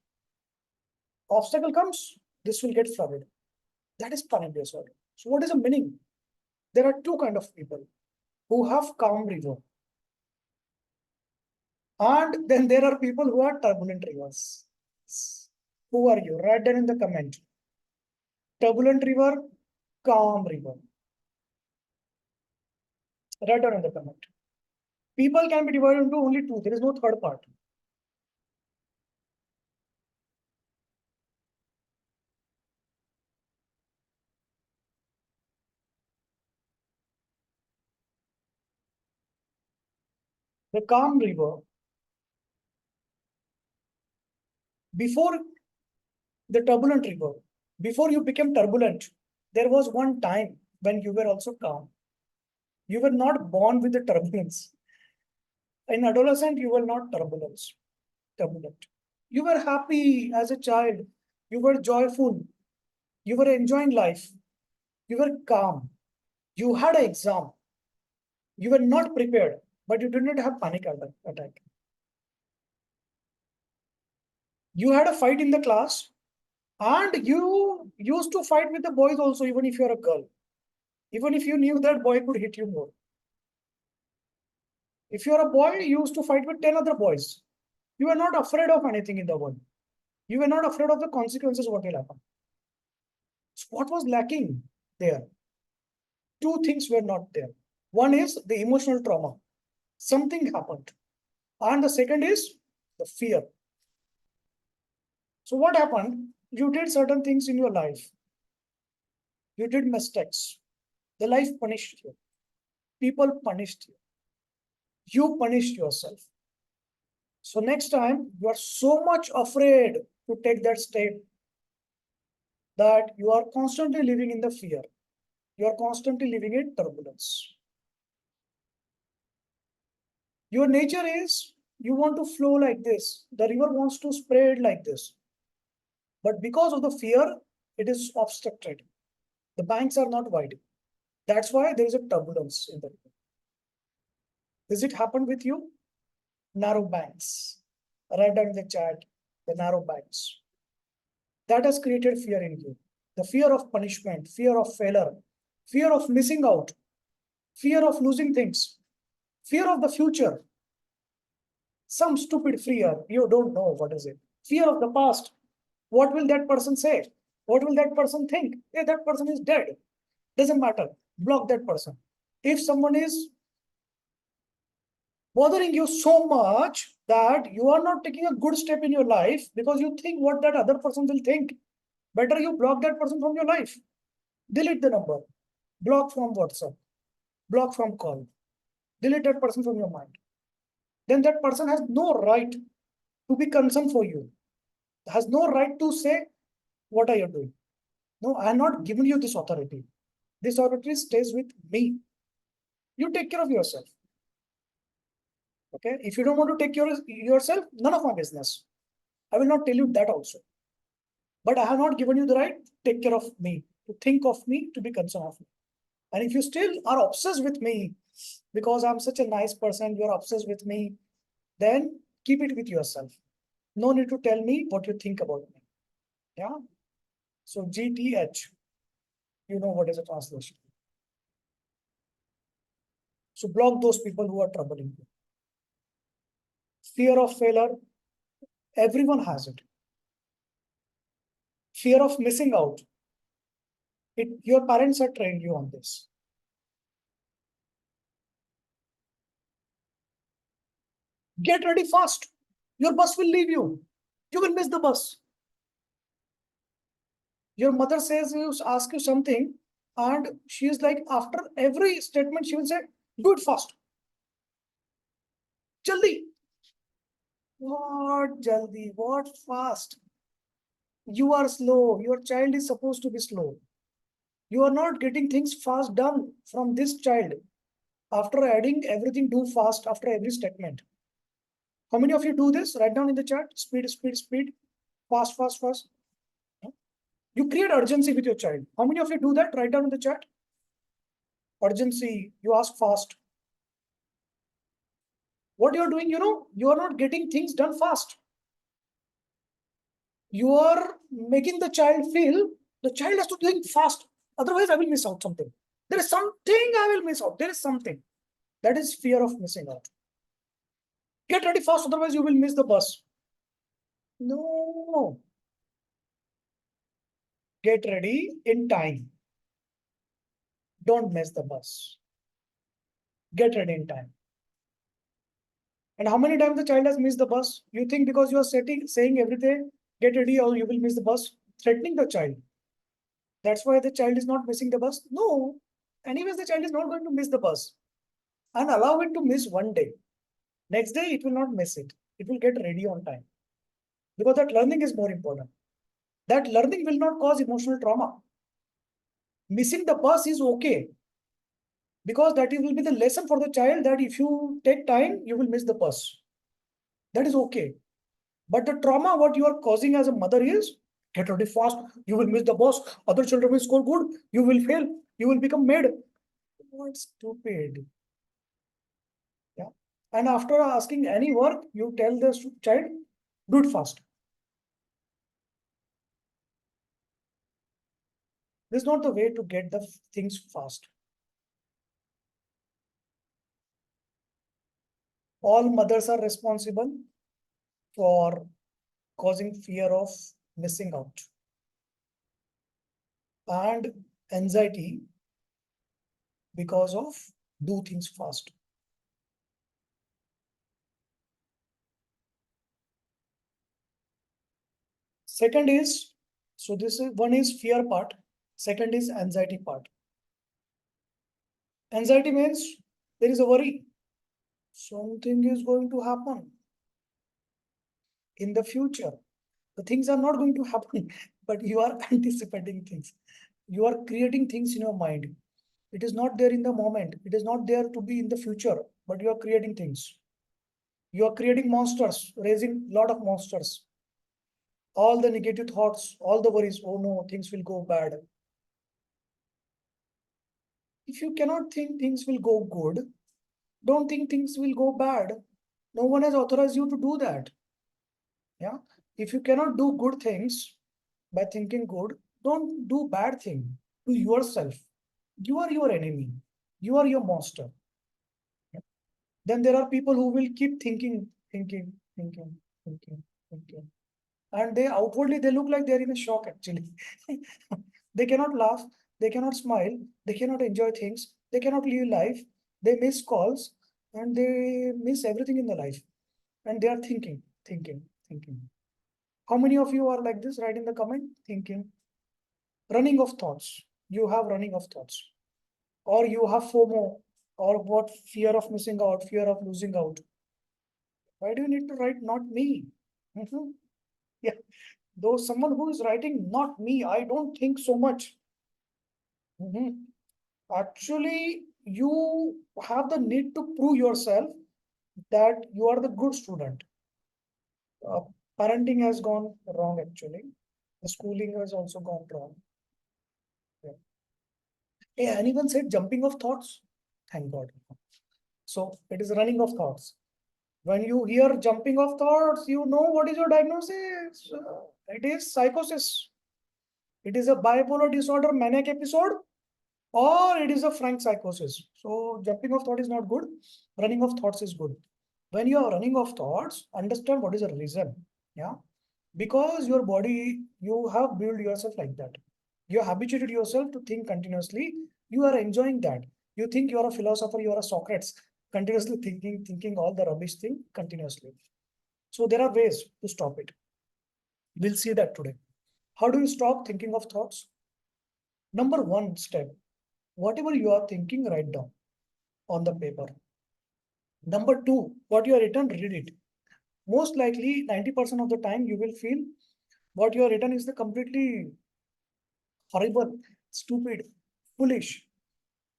obstacle comes, this will get flooded. That is panic disorder. So what is the meaning? There are two kind of people who have calm river, and then there are people who are turbulent rivers. Who are you? Write down in the comment. Turbulent river, calm river. Write down in the comment. People can be divided into only two. There is no third part. The calm river, before the turbulent river, before you became turbulent, there was one time when you were also calm. You were not born with the turbulence. In adolescent, you were not turbulent. You were happy as a child. You were joyful. You were enjoying life. You were calm. You had an exam. You were not prepared, but you did not have panic attack. You had a fight in the class, and you used to fight with the boys also, even if you're a girl. Even if you knew that boy could hit you more. If you're a boy, you used to fight with 10 other boys. You were not afraid of anything in the world. You were not afraid of the consequences, what will happen. So what was lacking there? Two things were not there. One is the emotional trauma. Something happened. And the second is the fear. So what happened? You did certain things in your life. You did mistakes. The life punished you. People punished you. You punished yourself. So next time you are so much afraid to take that step that you are constantly living in the fear. You are constantly living in turbulence. Your nature is you want to flow like this. The river wants to spread like this. But because of the fear, it is obstructed. The banks are not wide. That's why there is a turbulence in the river. Does it happen with you? Narrow banks. Write down in the chat the narrow banks. That has created fear in you. The fear of punishment, fear of failure, fear of missing out, fear of losing things, fear of the future. Some stupid fear, you don't know what is it. Fear of the past. What will that person say? What will that person think? Hey, that person is dead. Doesn't matter. Block that person. If someone is bothering you so much that you are not taking a good step in your life because you think what that other person will think, better you block that person from your life. Delete the number. Block from WhatsApp. Block from call. Delete that person from your mind. Then that person has no right to be concerned for you. Has no right to say, what are you doing? No, I am not giving you this authority. This authority stays with me. You take care of yourself. Okay. If you don't want to take care of yourself, none of my business. I will not tell you that also. But I have not given you the right to take care of me, to think of me, to be concerned of me. And if you still are obsessed with me because I'm such a nice person, you're obsessed with me, then keep it with yourself. No need to tell me what you think about me. Yeah. So GTH, you know what is a translation. So block those people who are troubling you. Fear of failure, everyone has it. Fear of missing out. Your parents are trained you on this. Get ready fast. Your bus will leave you. You will miss the bus. Your mother says you ask you something, and she is like, after every statement, she will say, do it fast. Jaldi. What jaldi? What fast? You are slow. Your child is supposed to be slow. You are not getting things fast done from this child. After adding everything, do fast after every statement. How many of you do this? Write down in the chat. Speed, speed, speed. Fast, fast, fast. You create urgency with your child. How many of you do that? Write down in the chat. Urgency. You ask fast. What you're doing, you are not getting things done fast. You are making the child feel The child has to think fast. Otherwise, I will miss out something. There is something I will miss out. There is something. That is fear of missing out. Get ready fast, otherwise you will miss the bus. No. Get ready in time. Don't miss the bus. Get ready in time. And how many times the child has missed the bus? You think because you are saying every day, get ready or you will miss the bus, threatening the child. That's why the child is not missing the bus? No. Anyways, the child is not going to miss the bus. And allow it to miss one day. Next day, it will not miss it. It will get ready on time. Because that learning is more important. That learning will not cause emotional trauma. Missing the bus is okay. Because that will be the lesson for the child that if you take time, you will miss the bus. That is okay. But the trauma, what you are causing as a mother is, get ready fast, you will miss the bus, other children will score good, you will fail, you will become maid. What stupid. Yeah. And after asking any work, you tell the child, do it fast. This is not the way to get the things fast. All mothers are responsible for causing fear of missing out and anxiety because of do things fast. Second is, so this is one is fear part. Second is anxiety part. Anxiety means there is a worry. Something is going to happen in the future. The things are not going to happen, but you are anticipating things. You are creating things in your mind. It is not there in the moment. It is not there to be in the future, but you are creating things. You are creating monsters, raising a lot of monsters. All the negative thoughts, all the worries, oh no, things will go bad. If you cannot think things will go good, don't think things will go bad. No one has authorized you to do that. Yeah. If you cannot do good things by thinking good, don't do bad thing to yourself. You are your enemy. You are your monster. Yeah. Then there are people who will keep thinking. And they outwardly they look like they're in a shock actually. They cannot laugh, they cannot smile, they cannot enjoy things, they cannot live life, they miss calls, and they miss everything in the life. And they are thinking. How many of you are like this? Write in the comment, thinking. Running of thoughts. You have running of thoughts. Or you have FOMO, or what fear of missing out, fear of losing out. Why do you need to write not me? Yeah. Though someone who is writing not me, I don't think so much. Actually, you have the need to prove yourself that you are the good student. Uh, Parenting has gone wrong actually. The schooling has also gone wrong. Yeah. Hey, anyone said jumping of thoughts? Thank God. So it is running of thoughts. When you hear jumping of thoughts, you know what is your diagnosis. It is psychosis. It is a bipolar disorder maniac episode, or it is a frank psychosis. So jumping of thought is not good. Running of thoughts is good. When you are running of thoughts, understand what is the reason. Yeah. Because your body, you have built yourself like that. You have habituated yourself to think continuously. You are enjoying that. You think you are a philosopher, you are a Socrates, continuously thinking all the rubbish thing continuously. So there are ways to stop it. We'll see that today. How do you stop thinking of thoughts? Number one step, whatever you are thinking, write down on the paper. Number two, what you are written, read it. Most likely 90% of the time you will feel what you are written is the completely horrible, stupid, foolish.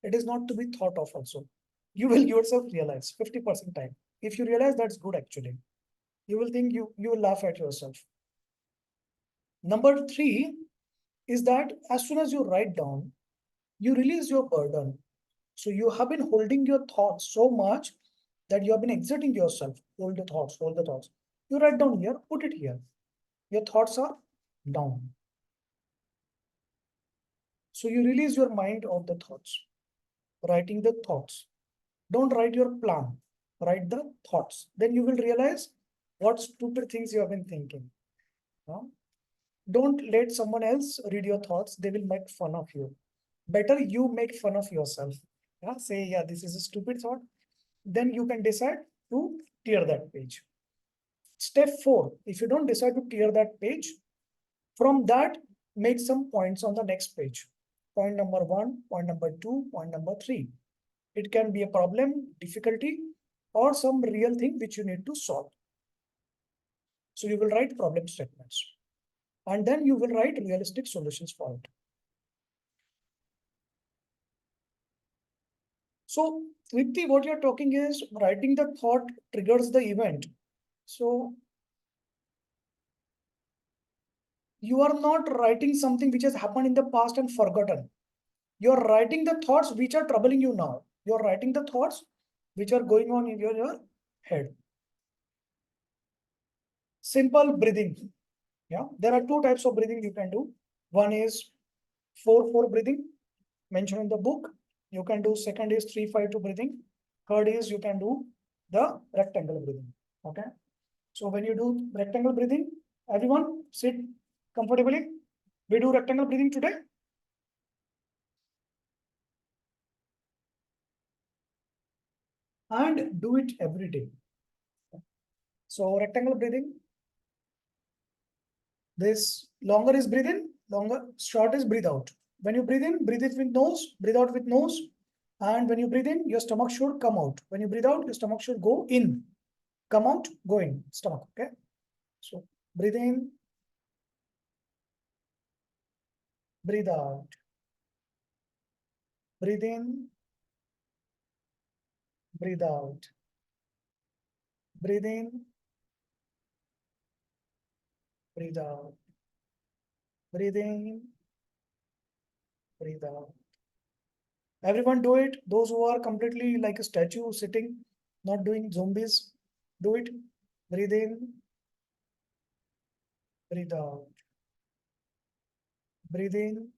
It is not to be thought of also. You will yourself realize 50% time. If you realize, that's good actually. You will think you will laugh at yourself. Number three is that as soon as you write down, you release your burden. So you have been holding your thoughts so much that you have been exiting yourself. Hold the thoughts, hold the thoughts. You write down here, put it here. Your thoughts are down. So you release your mind of the thoughts, writing the thoughts. Don't write your plan, write the thoughts. Then you will realize what stupid things you have been thinking. No? Don't let someone else read your thoughts. They will make fun of you. Better you make fun of yourself. Yeah? Say, yeah, this is a stupid thought. Then you can decide to tear that page. Step 4, if you don't decide to tear that page, from that, make some points on the next page. Point number 1, point number 2, point number 3. It can be a problem, difficulty, or some real thing which you need to solve. So you will write problem statements, and then you will write realistic solutions for it. So Tripti, what you're talking is writing the thought triggers the event. So you are not writing something which has happened in the past and forgotten. You're writing the thoughts which are troubling you now. You're writing the thoughts which are going on in your head. Simple breathing. Yeah, there are two types of breathing you can do. One is 4-4 breathing mentioned in the book. You can do second is 3-5-2 breathing. Third is you can do the rectangle breathing. Okay. So when you do rectangle breathing, everyone sit comfortably. We do rectangle breathing today. And do it every day. So rectangle breathing, this longer is breathe in, longer, short is breathe out. When you breathe in, breathe it with nose, breathe out with nose. And when you breathe in, your stomach should come out. When you breathe out, your stomach should go in. Come out, go in, stomach, okay? So breathe in, breathe out. Breathe in, breathe out. Breathe in, breathe out. Breathe in, breathe out. Everyone do it. Those who are completely like a statue sitting, not doing zombies, do it. Breathe in, breathe out. Breathe in,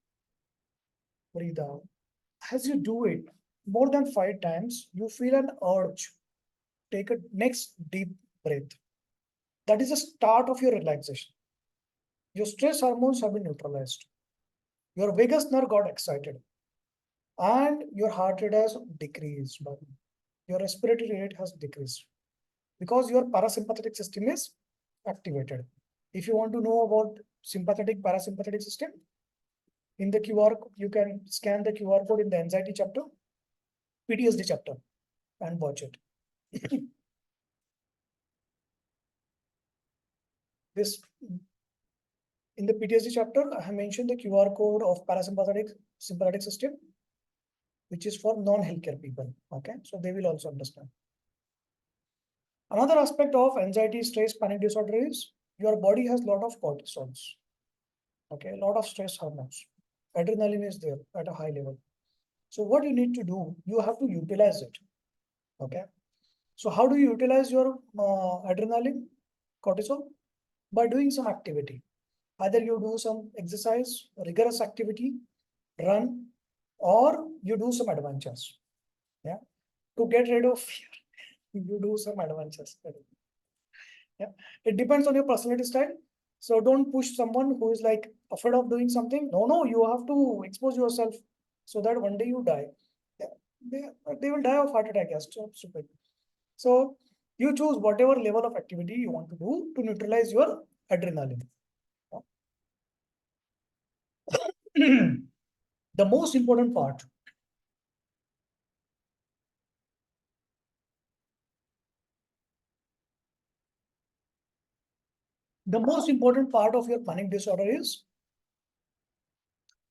breathe out. As you do it more than 5 times, you feel an urge. Take a next deep breath. That is the start of your relaxation. Your stress hormones have been neutralized. Your vagus nerve got excited. And your heart rate has decreased. Your respiratory rate has decreased. Because your parasympathetic system is activated. If you want to know about sympathetic parasympathetic system, in the QR, you can scan the QR code in the anxiety chapter, PTSD chapter, and watch it. This in the PTSD chapter, I have mentioned the QR code of parasympathetic sympathetic system, which is for non-healthcare people. Okay, so they will also understand. Another aspect of anxiety, stress, panic disorder is your body has a lot of cortisols. Okay, a lot of stress hormones. Adrenaline is there at a high level. So what you need to do, you have to utilize it. Okay. So how do you utilize your adrenaline, cortisol? By doing some activity. Either you do some exercise, rigorous activity, run, or you do some adventures. Yeah. To get rid of fear, you do some adventures. Yeah. It depends on your personality style. So don't push someone who is like afraid of doing something. No, you have to expose yourself so that one day you die. Yeah. They will die of heart attack. Yes, so stupid. So you choose whatever level of activity you want to do to neutralize your adrenaline. The most important part. The most important part of your panic disorder is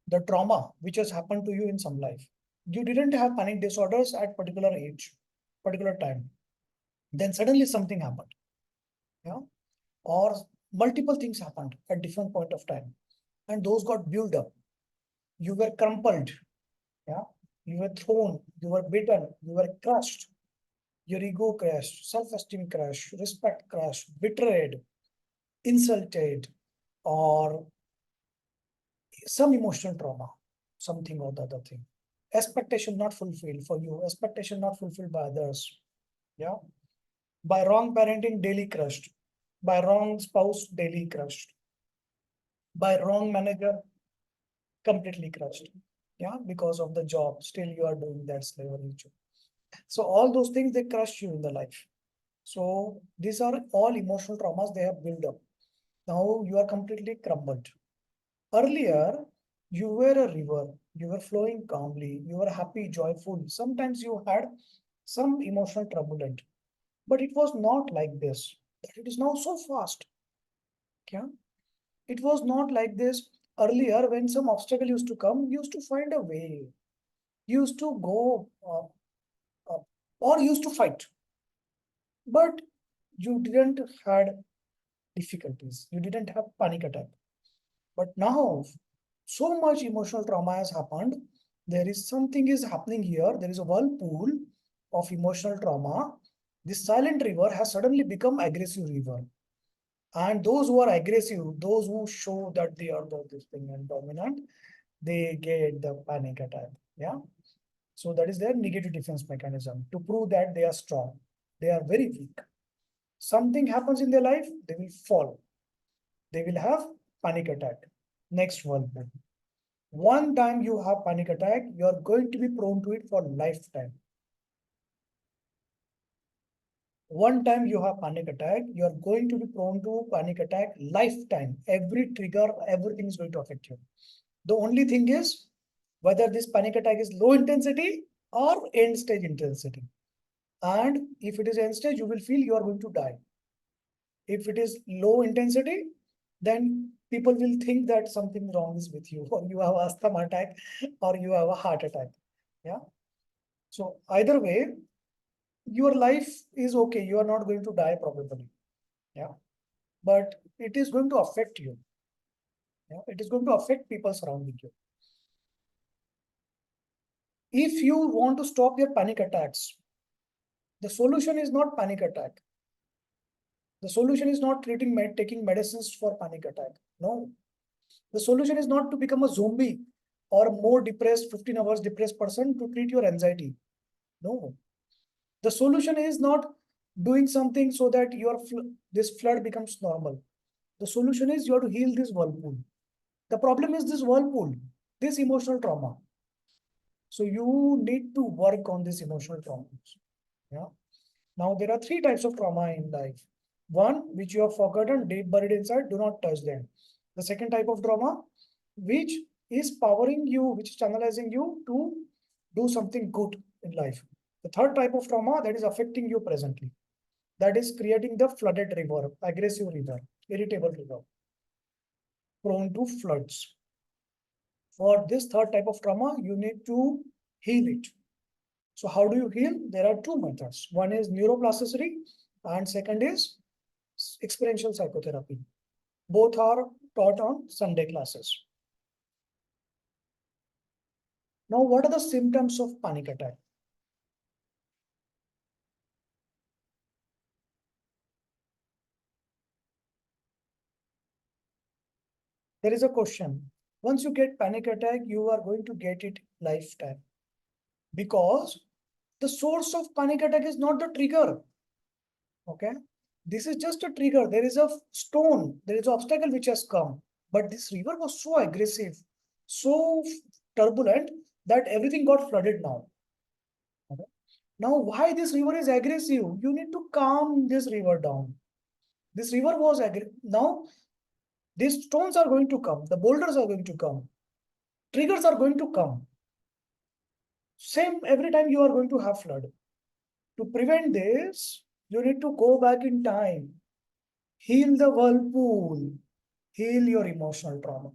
the trauma which has happened to you in some life. You didn't have panic disorders at particular age, particular time. Then suddenly something happened. Yeah. Or multiple things happened at different point of time. And those got built up. You were crumpled. Yeah. You were thrown, you were beaten, you were crushed. Your ego crashed, self-esteem crashed, respect crashed, betrayed, insulted, or some emotional trauma. something or the other thing. Expectation not fulfilled for you, expectation not fulfilled by others. Yeah. By wrong parenting, daily crushed. By wrong spouse, daily crushed. By wrong manager, completely crushed. Yeah, because of the job, still you are doing that slavery job. So all those things, they crush you in the life. So these are all emotional traumas they have built up. Now you are completely crumbled. Earlier, you were a river, you were flowing calmly, you were happy, joyful. Sometimes you had some emotional turbulence, but it was not like this. It is now so fast. Yeah? It was not like this earlier. When some obstacle used to come, you used to find a way. You used to go uh, or used to fight, but you didn't had difficulties. You didn't have panic attack. But now, so much emotional trauma has happened. There is something is happening here. There is a whirlpool of emotional trauma. This silent river has suddenly become aggressive river. And those who are aggressive, those who show that they are this thing and dominant, they get the panic attack. Yeah. So that is their negative defense mechanism to prove that they are strong. They are very weak. Something happens in their life, they will fall. They will have panic attack. Next one. One time you have panic attack, you are going to be prone to it for lifetime. One time you have panic attack, you are going to be prone to panic attack lifetime. Every trigger, everything is going to affect you. The only thing is whether this panic attack is low intensity or end stage intensity. And if it is end stage, you will feel you are going to die. If it is low intensity, then people will think that something wrong is with you, or you have asthma attack, or you have a heart attack. Yeah. So either way, your life is okay. You are not going to die probably. Yeah. But it is going to affect you. Yeah. It is going to affect people surrounding you. If you want to stop your panic attacks, the solution is not panic attack. The solution is not taking medicines for panic attack. No. The solution is not to become a zombie or more depressed, 15 hours depressed person to treat your anxiety. No. The solution is not doing something so that this flood becomes normal. The solution is you have to heal this whirlpool. The problem is this whirlpool, this emotional trauma. So you need to work on this emotional traumas. Yeah. Now there are three types of trauma in life. One, which you have forgotten, deep buried inside, do not touch them. The second type of trauma, which is powering you, which is channelizing you to do something good in life. The third type of trauma that is affecting you presently, that is creating the flooded river, aggressive river, irritable river, prone to floods. For this third type of trauma, you need to heal it. So how do you heal? There are two methods. One is neuroplasticity and second is experiential psychotherapy. Both are taught on Sunday classes. Now, what are the symptoms of panic attack? There is a question. Once you get panic attack, you are going to get it lifetime. Because the source of panic attack is not the trigger. Okay. This is just a trigger. There is a stone, there is an obstacle which has come. But this river was so aggressive, so turbulent that everything got flooded now. Okay. Now, why this river is aggressive? You need to calm this river down. This river was aggressive. Now, these stones are going to come. The boulders are going to come. Triggers are going to come. Same every time you are going to have flood. To prevent this, you need to go back in time. Heal the whirlpool. Heal your emotional trauma.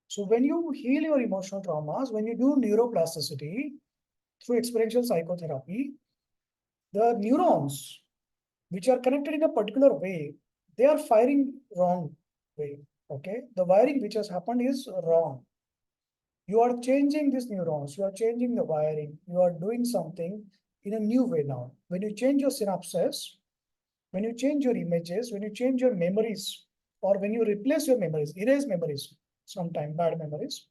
So when you heal your emotional traumas, when you do neuroplasticity through experiential psychotherapy, the neurons which are connected in a particular way, they are firing wrong way. Okay. The wiring which has happened is wrong. You are changing these neurons, you are changing the wiring, you are doing something in a new way now. When you change your synapses, when you change your images, when you change your memories, or when you replace your memories, erase memories. sometime bad memories,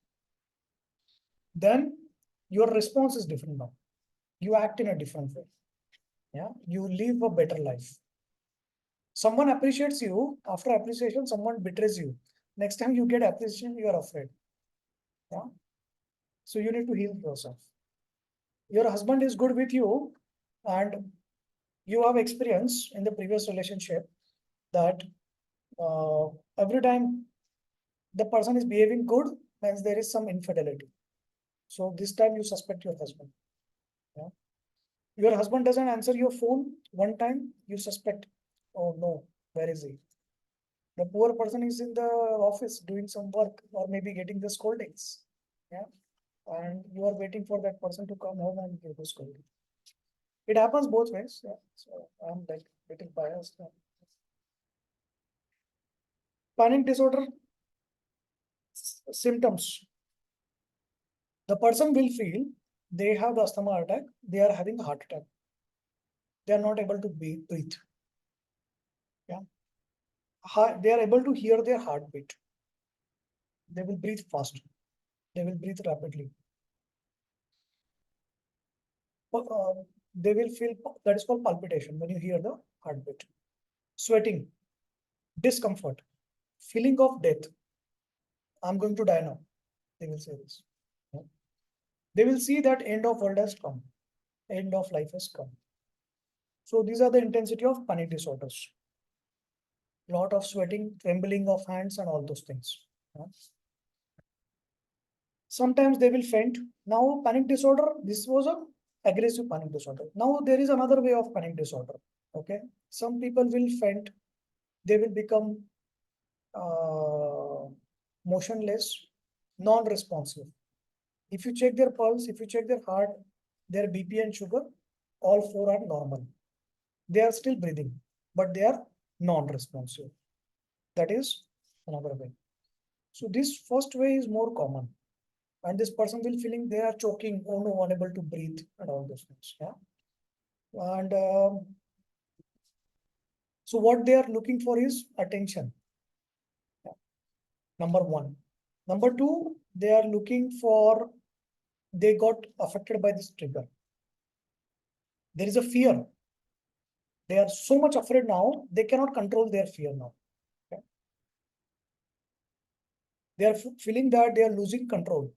then your response is different now. You act in a different way. Yeah, you live a better life. Someone appreciates you, after appreciation, someone betrays you. Next time you get appreciation, you are afraid. Yeah. So you need to heal yourself. Your husband is good with you, and you have experience in the previous relationship that uh, every time the person is behaving good, means there is some infidelity. So this time you suspect your husband. Yeah. Your husband doesn't answer your phone one time, you suspect, oh no, where is he? The poor person is in the office doing some work or maybe getting the scoldings. Yeah. And you are waiting for that person to come home and give the scolding. It happens both ways. Yeah. So I'm like little biased. Panic disorder symptoms. The person will feel they have the asthma attack, they are having a heart attack. They are not able to breathe. Yeah. They are able to hear their heartbeat. They will breathe fast. They will breathe rapidly. Uh, they will feel, that is called palpitation when you hear the heartbeat. Sweating, discomfort, feeling of death. I'm going to die now. They will say this. Yeah. They will see that end of world has come. End of life has come. So these are the intensity of panic disorders. Lot of sweating, trembling of hands, and all those things. Yeah. Sometimes they will faint. Now, panic disorder, this was a aggressive panic disorder. Now there is another way of panic disorder. Okay. Some people will faint. They will become motionless, non-responsive. If you check their pulse, if you check their heart, their BP and sugar, all four are normal. They are still breathing, but they are non-responsive. That is another way. So this first way is more common. And this person will feeling they are choking, oh no, unable to breathe, and all those things. Yeah. And so what they are looking for is attention. Yeah. Number one. Number two, they are looking for, they got affected by this trigger. There is a fear. They are so much afraid now, they cannot control their fear now. Okay. They are feeling that they are losing control.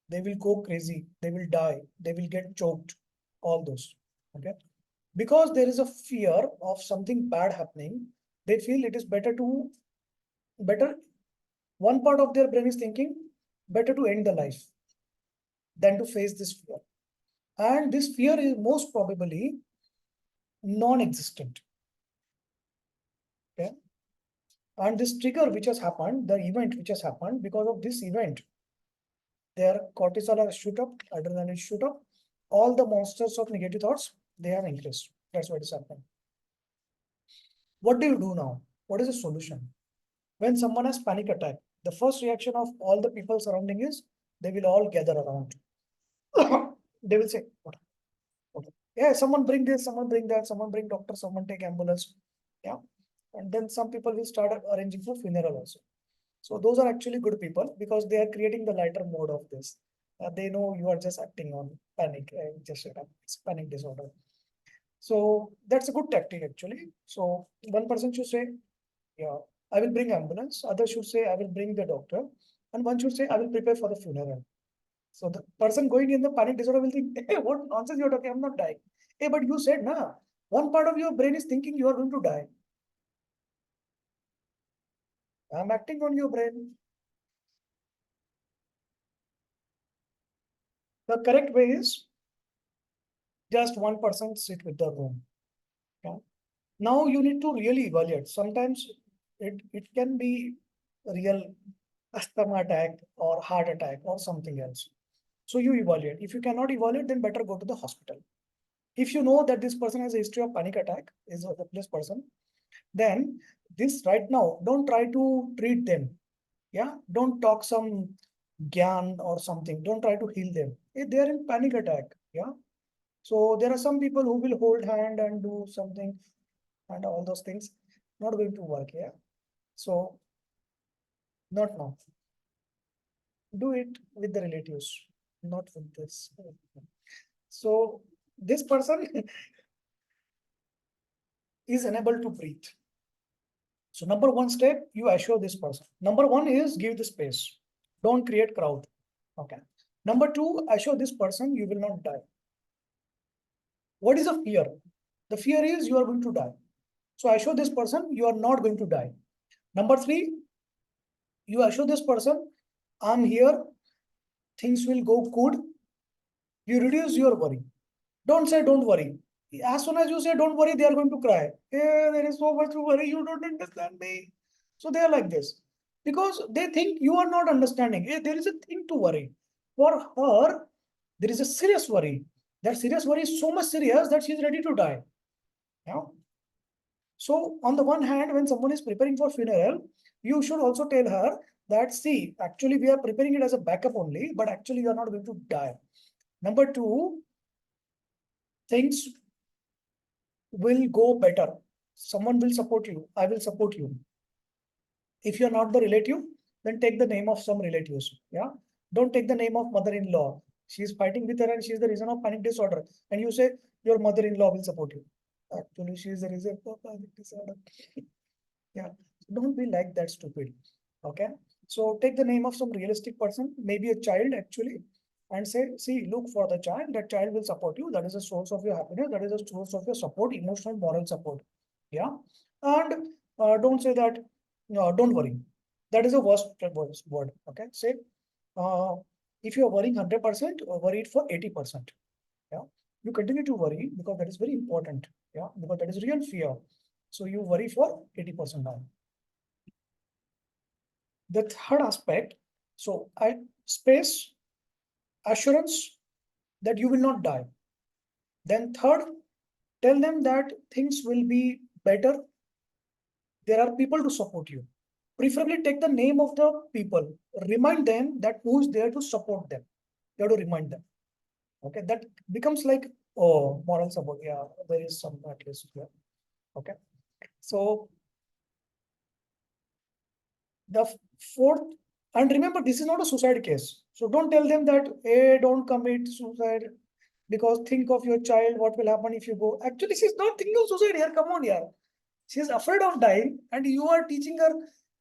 They will go crazy. They will die. They will get choked. All those. Okay. Because there is a fear of something bad happening, they feel it is better. One part of their brain is thinking, better to end the life than to face this fear. And this fear is most probably non-existent. Okay. And this trigger which has happened, the event which has happened, because of this event, their cortisol has shoot up, adrenaline shoot up, all the monsters of negative thoughts, they have increased. That's what is happening. What do you do now? What is the solution? When someone has panic attack, the first reaction of all the people surrounding is they will all gather around. They will say, what? Yeah, someone bring this, someone bring that, someone bring doctor, someone take ambulance. Yeah. And then some people will start arranging for funeral also. So those are actually good people because they are creating the lighter mode of this. They know you are just acting on panic, just it's panic disorder. So that's a good tactic actually. So one person should say, yeah, I will bring ambulance. Others should say, I will bring the doctor. And one should say, I will prepare for the funeral. So the person going in the panic disorder will think, hey, what nonsense you're talking? I'm not dying. Hey, but you said, nah, one part of your brain is thinking you are going to die. I'm acting on your brain. The correct way is just one person sit with the room. Yeah. Now you need to really evaluate. Sometimes it can be real asthma attack or heart attack or something else. So you evaluate. If you cannot evaluate, then better go to the hospital. If you know that this person has a history of panic attack, is a hopeless person, then this right now, don't try to treat them. Yeah, don't talk some gyan or something. Don't try to heal them. They are in panic attack. Yeah. So there are some people who will hold hand and do something and all those things. Not going to work. Yeah. So not now. do it with the relatives, not with this. So this person is unable to breathe. So number one step, you assure this person. Number one is give the space. Don't create crowd. Okay. Number two, assure this person you will not die. What is a fear? The fear is you are going to die. So assure this person you are not going to die. Number three, you assure this person, I'm here, things will go good. You reduce your worry. Don't say don't worry. As soon as you say don't worry, they are going to cry. Hey, there is so much to worry, you don't understand me. So they are like this. Because they think you are not understanding. Hey, there is a thing to worry. For her, there is a serious worry. That serious worry is so much serious that she is ready to die. Yeah. So on the one hand, when someone is preparing for funeral, you should also tell her that, see, actually we are preparing it as a backup only, but actually you are not going to die. Number two, things will go better. Someone will support you. I will support you. If you're not the relative, then take the name of some relatives. Yeah. Don't take the name of mother-in-law. She's fighting with her and she's the reason of panic disorder. And you say your mother-in-law will support you. Actually, she is the reason for panic disorder. Yeah. Don't be like that stupid. Okay. So take the name of some realistic person, maybe a child actually, and say, see, look for the child. That child will support you. That is a source of your happiness. That is a source of your support, emotional, moral support. Yeah. And don't say that, no, don't worry. That is a worst word. Okay. Say, uh, if you are worrying 100%, worry it for 80%. Yeah. You continue to worry because that is very important. Yeah. Because that is real fear. So you worry for 80% now. The third aspect, so space, assurance that you will not die. Then third, tell them that things will be better. There are people to support you. Preferably take the name of the people. Remind them that who is there to support them. You have to remind them. Okay, that becomes like, oh, moral support. Yeah, there is some at least here. Okay, so the fourth, and remember, this is not a suicide case. So don't tell them that, hey, don't commit suicide because think of your child, what will happen if you go. Actually, she's not thinking of suicide here. Come on, yeah. She's afraid of dying, and you are teaching her,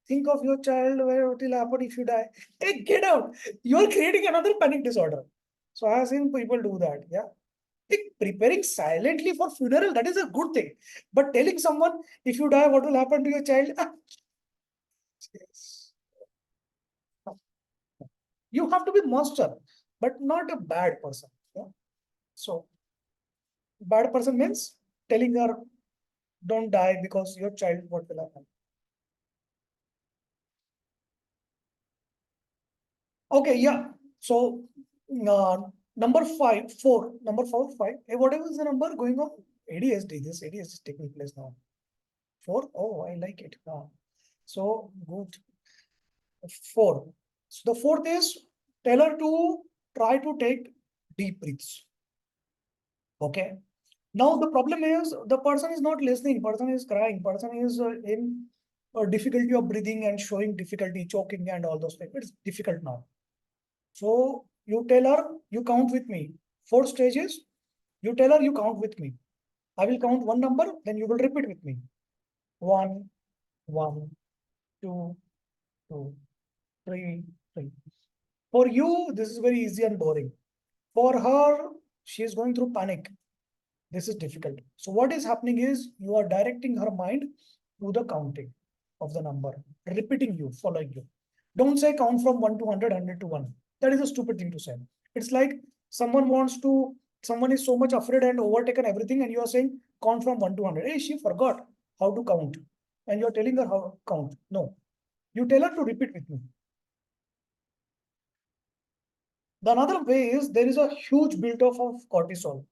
think of your child, what will happen if you die. Hey, get out. You are creating another panic disorder. So I have seen people do that. Yeah. Preparing silently for funeral, that is a good thing. But telling someone, if you die, what will happen to your child? Yes. You have to be monster, but not a bad person. Yeah? So bad person means telling her don't die because your child, what will happen? Okay, yeah. So number five, four, number four, five. Hey, whatever is the number going on? ADSD. This ADSD is taking place now. Four. Oh, I like it. So good. Four. So the fourth is tell her to try to take deep breaths. Okay. Now the problem is the person is not listening. Person is crying. Person is in difficulty of breathing and showing difficulty, choking and all those things. It's difficult now. So you tell her you count with me. Four stages. You tell her you count with me. I will count one number. Then you will repeat with me. One, one, two, two, three, three. For you, this is very easy and boring. For her, she is going through panic. This is difficult. So what is happening is you are directing her mind to the counting of the number, repeating you, following you. Don't say count from 1 to 100, 100 to 1. That is a stupid thing to say. It's like someone is so much afraid and overtaken everything and you are saying count from 1 to 100. Hey, she forgot how to count. And you're telling her how to count. No. You tell her to repeat with me. The another way is there is a huge build-up of cortisol,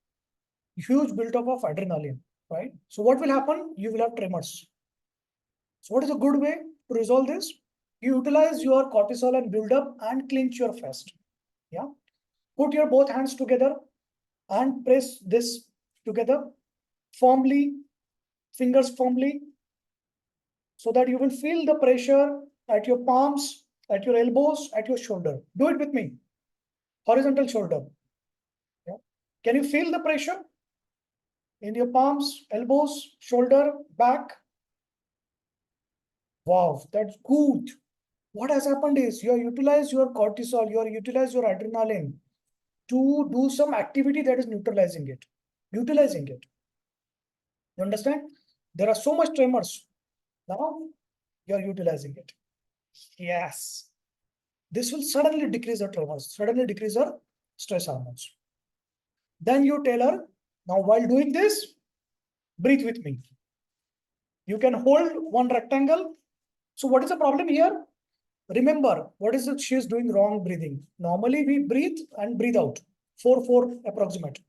huge build-up of adrenaline, right? So what will happen? You will have tremors. So what is a good way to resolve this? You utilize your cortisol and build up and clench your fist. Yeah. Put your both hands together and press this together firmly, fingers firmly, so that you will feel the pressure at your palms at your elbows, at your shoulder. Do it with me. Horizontal shoulder. Yeah. Can you feel the pressure in your palms, elbows, shoulder, back? Wow, that's good. What has happened is you have utilized your cortisol, you have utilized your adrenaline to do some activity that is neutralizing it. Utilizing it. You understand? There are so much tremors. Now you are utilizing it. Yes. This will suddenly decrease the tremors, suddenly decrease her stress hormones. Then you tell her, now while doing this, breathe with me. You can hold one rectangle. So what is the problem here? Remember, what is it she is doing wrong breathing? Normally we breathe and breathe out. 4-4 approximate.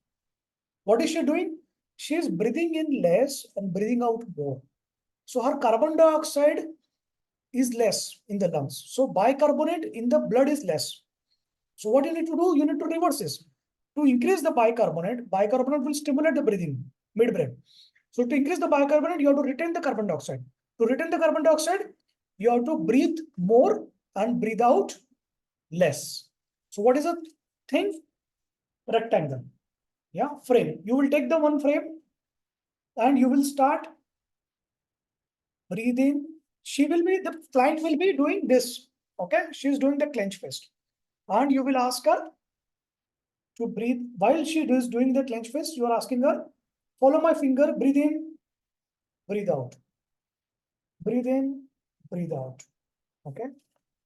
What is she doing? She is breathing in less and breathing out more. So her carbon dioxide is less in the lungs. So bicarbonate in the blood is less. So what you need to do, you need to reverse this. To increase the bicarbonate will stimulate the breathing, mid-brain. So to increase the bicarbonate, you have to retain the carbon dioxide. To retain the carbon dioxide, you have to breathe more and breathe out less. So what is the thing? Rectangle. Yeah, frame. You will take the one frame and you will start breathing. The client will be doing this. Okay, she is doing the clench fist. And you will ask her to breathe. While she is doing the clench fist, you are asking her, follow my finger, breathe in, breathe out. Breathe in, breathe out. Okay.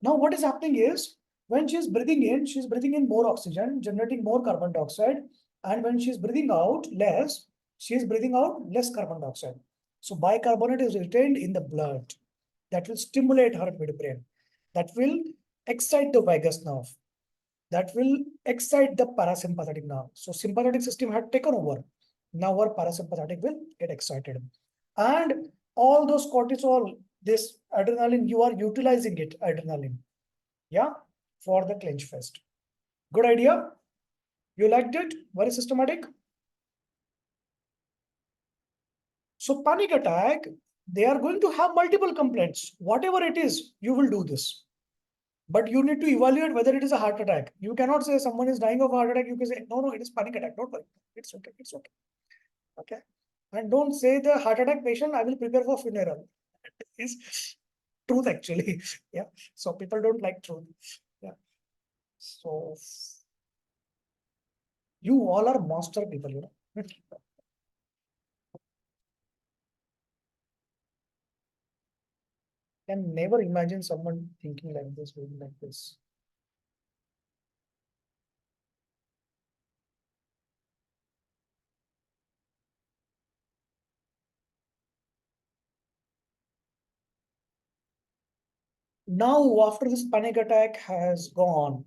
Now what is happening is when she is breathing in more oxygen, generating more carbon dioxide. And when she is breathing out less, she is breathing out less carbon dioxide. So bicarbonate is retained in the blood. That will stimulate her midbrain. That will excite the vagus nerve. That will excite the parasympathetic nerve. So sympathetic system had taken over. Now our parasympathetic will get excited. And all those cortisol, this adrenaline, you are utilizing it, adrenaline. Yeah, for the clench fest. Good idea? You liked it? Very systematic. So panic attack, they are going to have multiple complaints. Whatever it is, you will do this. But you need to evaluate whether it is a heart attack. You cannot say someone is dying of a heart attack. You can say, no, it is panic attack. Don't worry. It's okay. It's okay. Okay. And don't say the heart attack patient, I will prepare for funeral. It's truth actually. Yeah. So people don't like truth. Yeah. So you all are monster people, you know. Can never imagine someone thinking like this, doing like this. Now, after this panic attack has gone,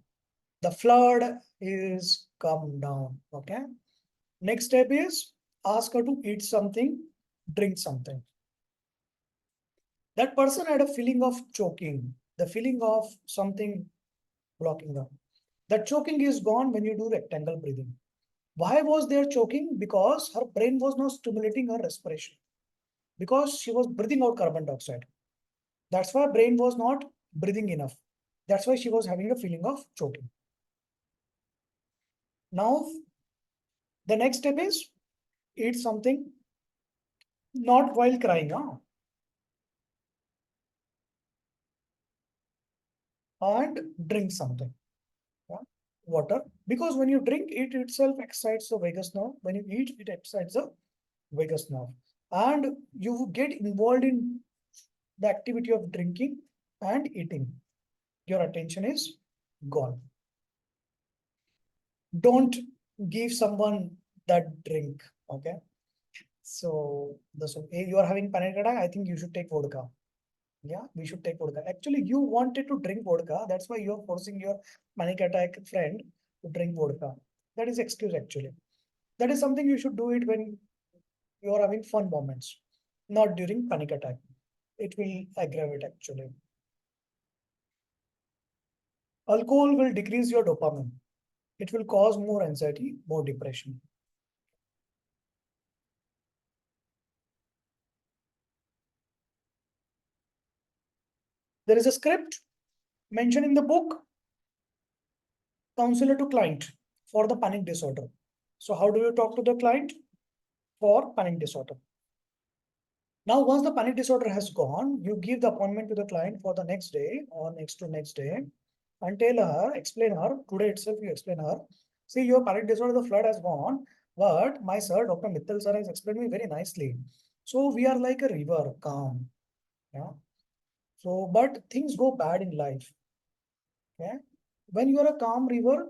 the flood is come down. Okay. Next step is ask her to eat something, drink something. That person had a feeling of choking, the feeling of something blocking them. That choking is gone when you do rectangle breathing. Why was there choking? Because her brain was not stimulating her respiration. Because she was breathing out carbon dioxide. That's why brain was not breathing enough. That's why she was having a feeling of choking. Now, the next step is eat something, not while crying, and drink something. Yeah? Water. Because when you drink, it itself excites the vagus nerve. When you eat, it excites the vagus nerve. And you get involved in the activity of drinking and eating. Your attention is gone. Don't give someone that drink. Okay. So you are having panic attack. I think you should take vodka. Yeah, we should take vodka. Actually, you wanted to drink vodka. That's why you're forcing your panic attack friend to drink vodka. That is excuse actually. That is something you should do it when you are having fun moments, not during panic attack. It will aggravate actually. Alcohol will decrease your dopamine. It will cause more anxiety, more depression. There is a script. Mention in the book, counselor to client for the panic disorder. So how do you talk to the client for panic disorder? Now, once the panic disorder has gone, you give the appointment to the client for the next day or next to next day and tell her, explain her, today itself you explain her, see your panic disorder, the flood has gone, but my sir, Dr. Mittal sir has explained me very nicely. So we are like a river, calm. Yeah. So, but things go bad in life. Okay. When you are a calm river,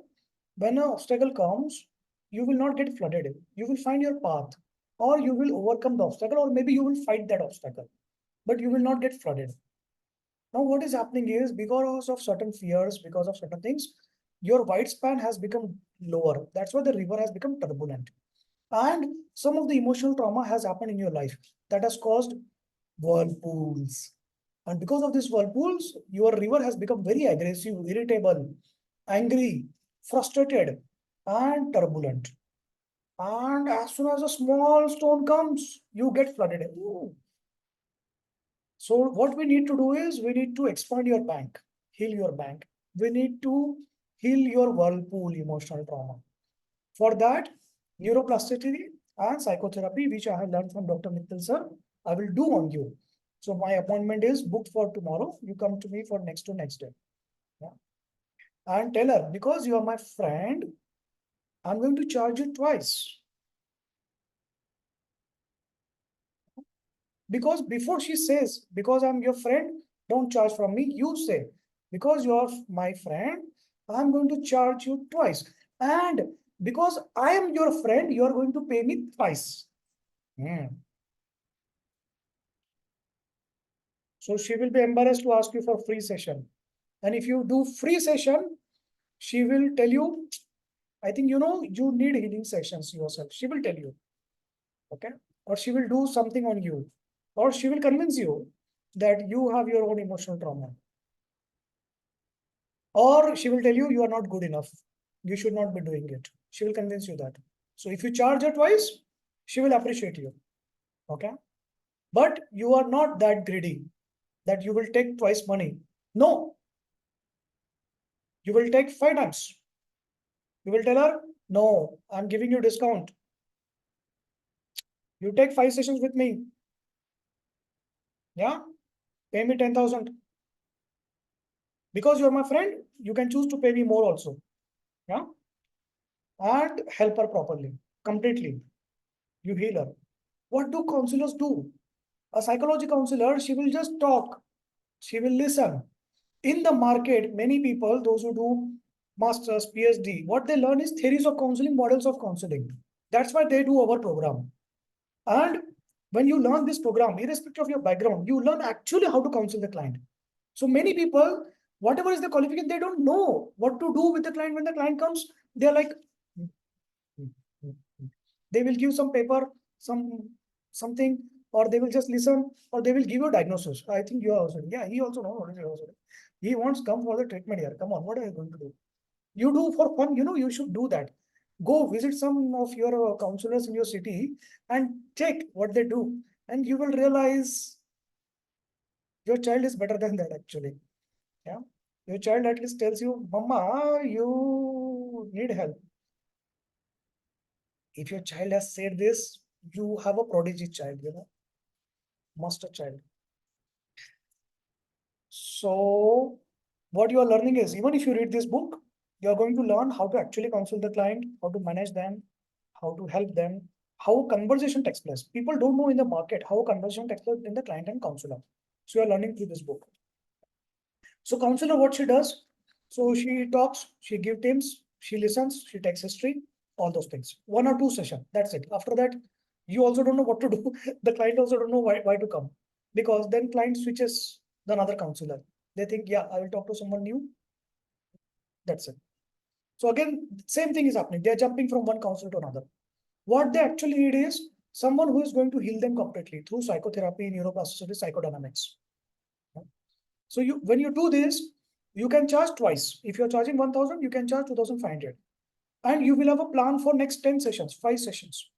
when an obstacle comes, you will not get flooded. You will find your path, or you will overcome the obstacle, or maybe you will fight that obstacle, but you will not get flooded. Now, what is happening is because of certain fears, because of certain things, your white span has become lower. That's why the river has become turbulent. And some of the emotional trauma has happened in your life that has caused whirlpools. And because of these whirlpools, your river has become very aggressive, irritable, angry, frustrated, and turbulent. And as soon as a small stone comes, you get flooded. Ooh. So what we need to do is we need to expand your bank, heal your bank. We need to heal your whirlpool emotional trauma. For that, neuroplasticity and psychotherapy, which I have learned from Dr. Mittal sir, I will do on you. So my appointment is booked for tomorrow. You come to me for next to next day. Yeah. And tell her, because you are my friend, I'm going to charge you twice. Because before she says, because I'm your friend, don't charge from me, you say, because you're my friend, I'm going to charge you twice. And because I am your friend, you are going to pay me twice. So she will be embarrassed to ask you for free session. And if you do free session, she will tell you, I think you need healing sessions yourself. She will tell you, okay? Or she will do something on you. Or she will convince you that you have your own emotional trauma. Or she will tell you you are not good enough. You should not be doing it. She will convince you that. So if you charge her twice, she will appreciate you. Okay. But you are not that greedy that you will take twice money. No, you will take 5 times. You will tell her, no, I'm giving you discount. You take 5 sessions with me. Yeah. Pay me 10,000. Because you're my friend, you can choose to pay me more also. Yeah. And help her properly, completely. You heal her. What do counselors do? A psychology counselor, she will just talk, she will listen. In the market, many people, those who do masters, PhD, what they learn is theories of counseling, models of counseling. That's why they do our program. And when you learn this program, irrespective of your background, you learn actually how to counsel the client. So many people, whatever is the qualification, they don't know what to do with the client. When the client comes, they're like, they will give some paper, something, or they will just listen, or they will give you a diagnosis. I think you are also, yeah, he also knows what is also. He wants come for the treatment here. Come on, what are you going to do? You do for fun, you should do that. Go visit some of your counselors in your city and check what they do. And you will realize your child is better than that actually. Yeah. Your child at least tells you, Mama, you need help. If your child has said this, you have a prodigy child, master child. So what you are learning is, even if you read this book, you are going to learn how to actually counsel the client, how to manage them, how to help them, how conversation takes place. People don't know in the market how conversation takes place in the client and counselor. So you are learning through this book. So counselor, what she does? So she talks, she gives tips, she listens, she takes history, all those things. 1 or 2 sessions. That's it. After that, you also don't know what to do. The client also don't know why to come. Because then client switches the another counselor. They think, yeah, I will talk to someone new. That's it. So again, same thing is happening. They're jumping from one counselor to another. What they actually need is someone who is going to heal them completely through psychotherapy, neuroplasticity, psychodynamics. So when you do this, you can charge twice. If you're charging 1,000, you can charge 2,500. And you will have a plan for next 10 sessions, 5 sessions.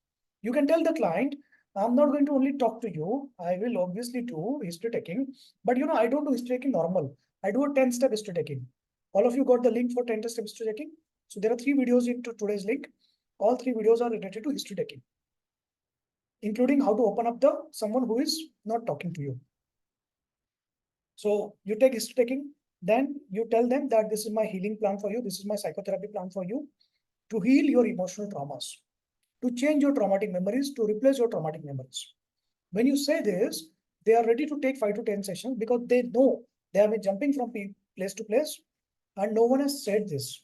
You can tell the client, I'm not going to only talk to you. I will obviously do history taking, but I don't do history taking normal. I do a 10-step history taking. All of you got the link for 10-step history taking. So there are 3 videos into today's link. All 3 videos are related to history taking, including how to open up the someone who is not talking to you. So you take history taking, then you tell them that this is my healing plan for you. This is my psychotherapy plan for you to heal your emotional traumas, to change your traumatic memories, to replace your traumatic memories. When you say this, they are ready to take 5 to 10 sessions because they know they have been jumping from place to place, and no one has said this,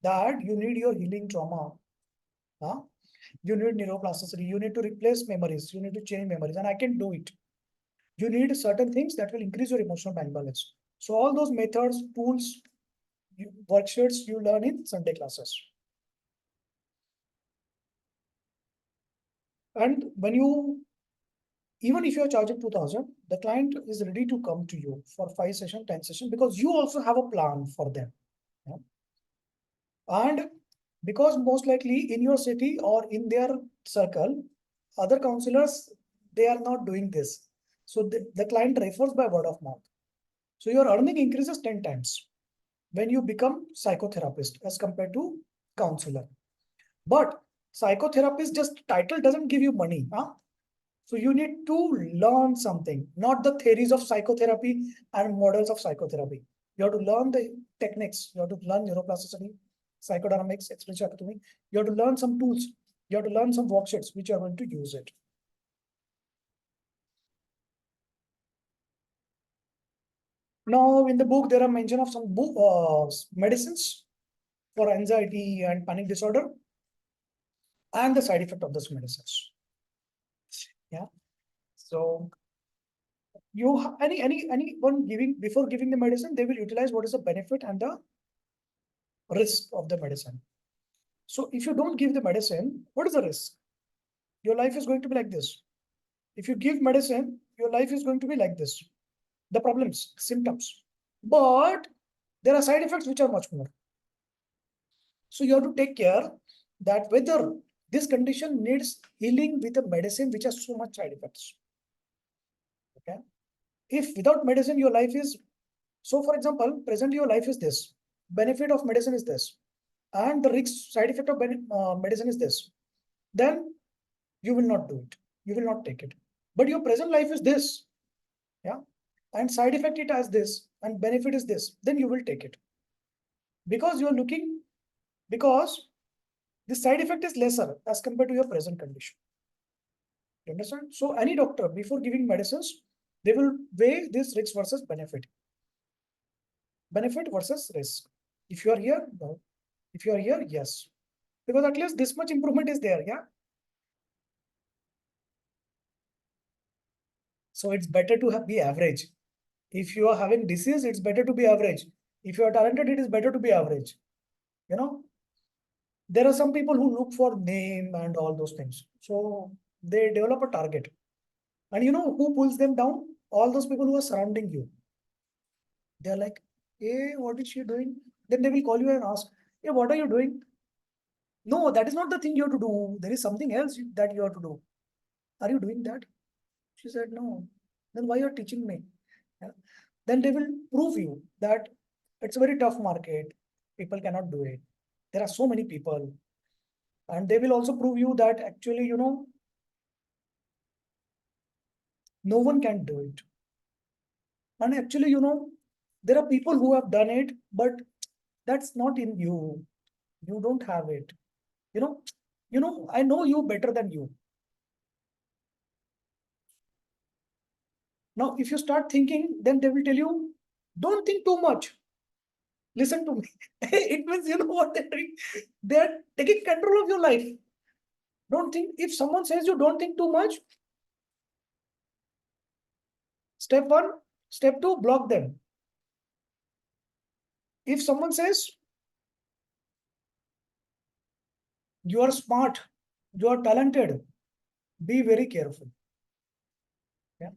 that you need your healing trauma. Huh? You need neuroplasticity. You need to replace memories. You need to change memories, and I can do it. You need certain things that will increase your emotional bank balance. So all those methods, tools, worksheets you learn in Sunday classes. And when you, even if you're charging 2,000, the client is ready to come to you for 5 session, 10 session, because you also have a plan for them. Yeah? And because most likely in your city or in their circle, other counselors, they are not doing this. So the client refers by word of mouth. So your earning increases 10 times when you become psychotherapist as compared to counselor. But psychotherapist just title doesn't give you money. Huh? So you need to learn something, not the theories of psychotherapy and models of psychotherapy. You have to learn the techniques. You have to learn neuroplasticity, psychodynamics, experiential academy. You have to learn some tools. You have to learn some worksheets which you are going to use it. Now, in the book, there are mention of some medicines for anxiety and panic disorder and the side effect of those medicines. Yeah. So you anyone giving before giving the medicine, they will utilize what is the benefit and the risk of the medicine. So if you don't give the medicine, what is the risk? Your life is going to be like this. If you give medicine, your life is going to be like this. The problems, symptoms. But there are side effects which are much more. So you have to take care that whether this condition needs healing with a medicine which has so much side effects. Okay. If without medicine, your life is, so for example, presently your life is this, benefit of medicine is this, and the risk side effect of medicine is this, then you will not do it. You will not take it. But your present life is this, yeah, and side effect it as this, and benefit is this, then you will take it. Because you are looking, because the side effect is lesser as compared to your present condition. You understand? So any doctor, before giving medicines, they will weigh this risk versus benefit. Benefit versus risk. If you are here, no. If you are here, yes. Because at least this much improvement is there, yeah. So it's better to be average. If you are having disease, it's better to be average. If you are talented, it is better to be average. You know, there are some people who look for name and all those things. So they develop a target. And you know who pulls them down? All those people who are surrounding you. They're like, hey, what is she doing? Then they will call you and ask, hey, what are you doing? No, that is not the thing you have to do. There is something else that you have to do. Are you doing that? She said, no. Then why you're teaching me? Yeah. Then they will prove you that it's a very tough market. People cannot do it. There are so many people. And they will also prove you that actually, you know, no one can do it. And actually, you know, there are people who have done it, but that's not in you. You don't have it. I know you better than you. Now, if you start thinking, then they will tell you, don't think too much. Listen to me. It means you know what they're doing. They're taking control of your life. Don't think, if someone says you don't think too much, step one, step two, block them. If someone says you are smart, you are talented, be very careful. Yeah.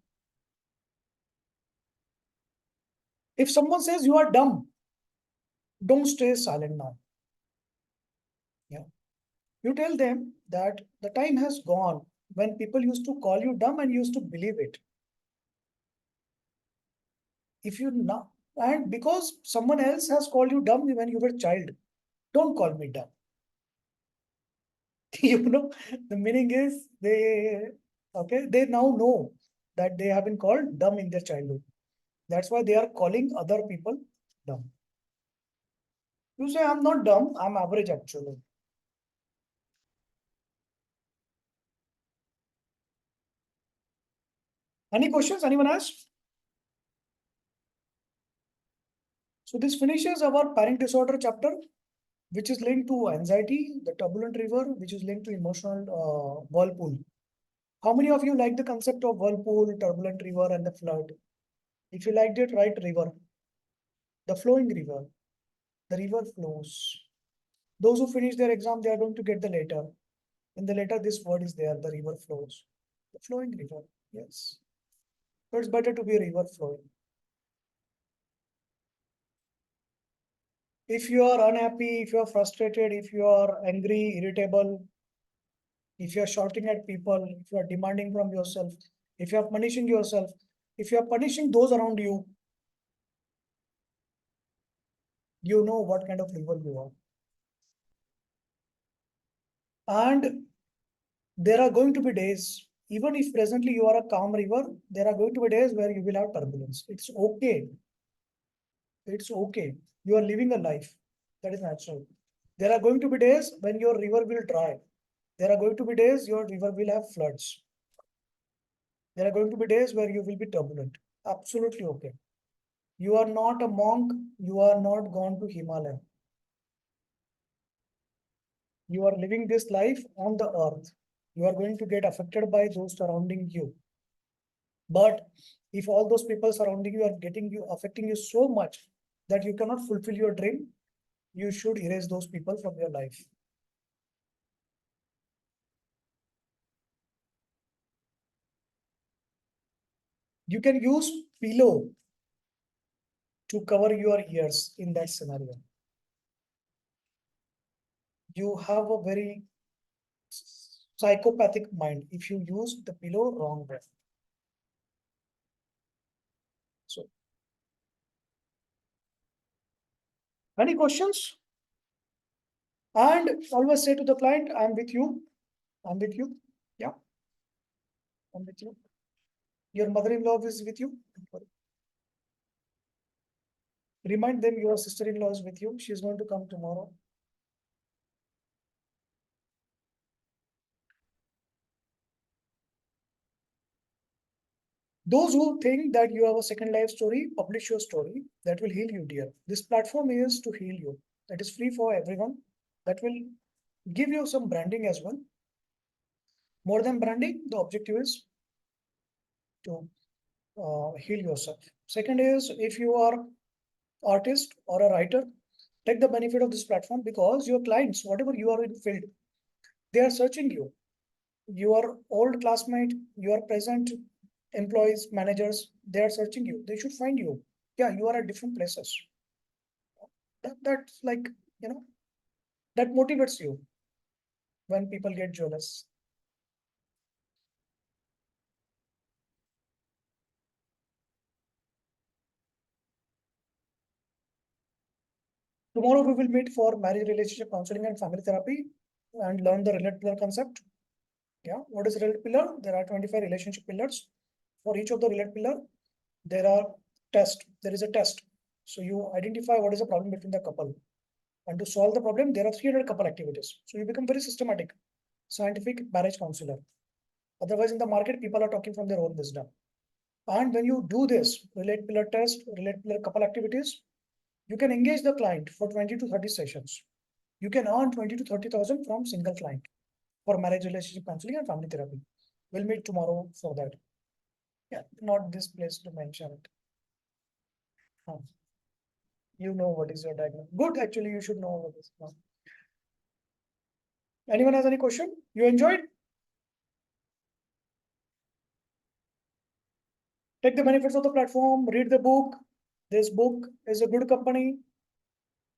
If someone says you are dumb, don't stay silent now. Yeah. You tell them that the time has gone when people used to call you dumb and used to believe it. If you now, And because someone else has called you dumb when you were a child, don't call me dumb. You know, the meaning is they now know that they have been called dumb in their childhood. That's why they are calling other people dumb. You say, I'm not dumb, I'm average actually. Any questions? Anyone asked? So this finishes our panic disorder chapter, which is linked to anxiety, the turbulent river, which is linked to emotional whirlpool. How many of you like the concept of whirlpool, turbulent river, and the flood? If you liked it, write river. The flowing river. The river flows. Those who finish their exam, they are going to get the letter. In the letter, this word is there, the river flows. The flowing river, yes. So it's better to be a river flowing. If you are unhappy, if you are frustrated, if you are angry, irritable, if you are shouting at people, if you are demanding from yourself, if you are punishing yourself, if you are punishing those around you, you know what kind of river you are. And there are going to be days, even if presently you are a calm river, there are going to be days where you will have turbulence. It's okay. It's okay. You are living a life that is natural. There are going to be days when your river will dry. There are going to be days your river will have floods. There are going to be days where you will be turbulent. Absolutely okay. You are not a monk. You are not gone to Himalaya. You are living this life on the earth. You are going to get affected by those surrounding you. But if all those people surrounding you are getting you, affecting you so much that you cannot fulfill your dream, you should erase those people from your life. You can use pillow to cover your ears in that scenario. You have a very psychopathic mind if you use the pillow wrong way. So, any questions? And always say to the client, I'm with you. I'm with you. Yeah, I'm with you. Your mother-in-law is with you. Remind them your sister-in-law is with you. She's going to come tomorrow. Those who think that you have a second life story, publish your story. That will heal you, dear. This platform is to heal you. That is free for everyone. That will give you some branding as well. More than branding, the objective is to heal yourself. Second is, if you are artist or a writer, take the benefit of this platform because your clients, whatever you are in field, they are searching you. Your old classmate, your present employees, managers, they are searching you. They should find you. Yeah, you are at different places. That's like, you know, that motivates you when people get jealous. Tomorrow we will meet for marriage, relationship counseling, and family therapy and learn the relate pillar concept. Yeah, what is relate pillar? There are 25 relationship pillars. For each of the relate pillar, there are test. There is a test. So you identify what is the problem between the couple. And to solve the problem, there are 300 couple activities. So you become very systematic, scientific marriage counselor. Otherwise, in the market, people are talking from their own wisdom. And when you do this relate pillar test, relate pillar couple activities, you can engage the client for 20 to 30 sessions. You can earn 20 to 30,000 from single client for marriage, relationship counseling, and family therapy. We'll meet tomorrow for that. Yeah, not this place to mention it. Huh. You know what is your diagnosis. Good, actually, you should know what is. Huh. Anyone has any question? You enjoyed? Take the benefits of the platform, read the book. This book is a good company.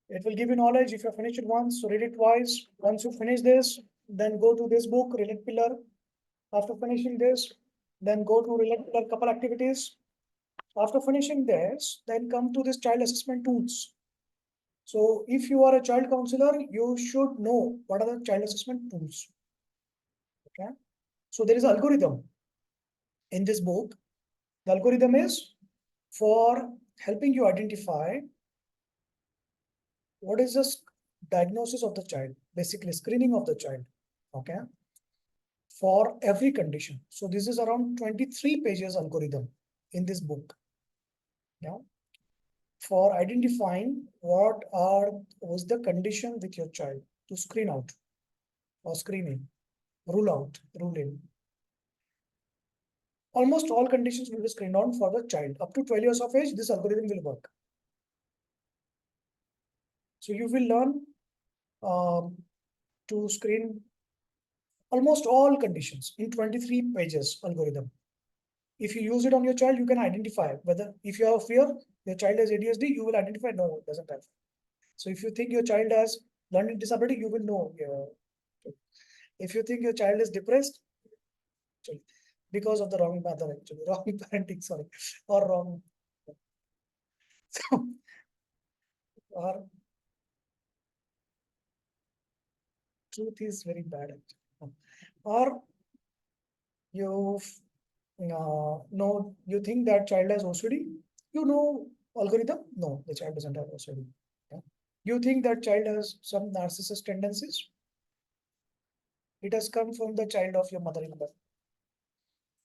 It will give you knowledge. If you finish it once, so read it twice. Once you finish this, then go to this book, Relate Pillar. After finishing this, then go to Relate Pillar couple activities. After finishing this, then come to this child assessment tools. So if you are a child counselor, you should know what are the child assessment tools. Okay. So there is an algorithm in this book. The algorithm is for helping you identify what is the diagnosis of the child, basically screening of the child. Okay. For every condition. So this is around 23 pages algorithm in this book. Yeah. For identifying what was the condition with your child to screen out or screening, rule out, rule in. Almost all conditions will be screened out for the child. Up to 12 years of age, this algorithm will work. So you will learn to screen almost all conditions in 23 pages algorithm. If you use it on your child, you can identify whether if you have fear, your child has ADHD, you will identify no, it doesn't have. So if you think your child has learning disability, you will know. If you think your child is depressed, because of the wrong mother, actually, wrong parenting, sorry, or wrong. So, or truth is very bad, actually. Or you know, you think that child has OCD, you know, algorithm, no, the child doesn't have OCD. Yeah. You think that child has some narcissist tendencies, it has come from the child of your mother-in-law.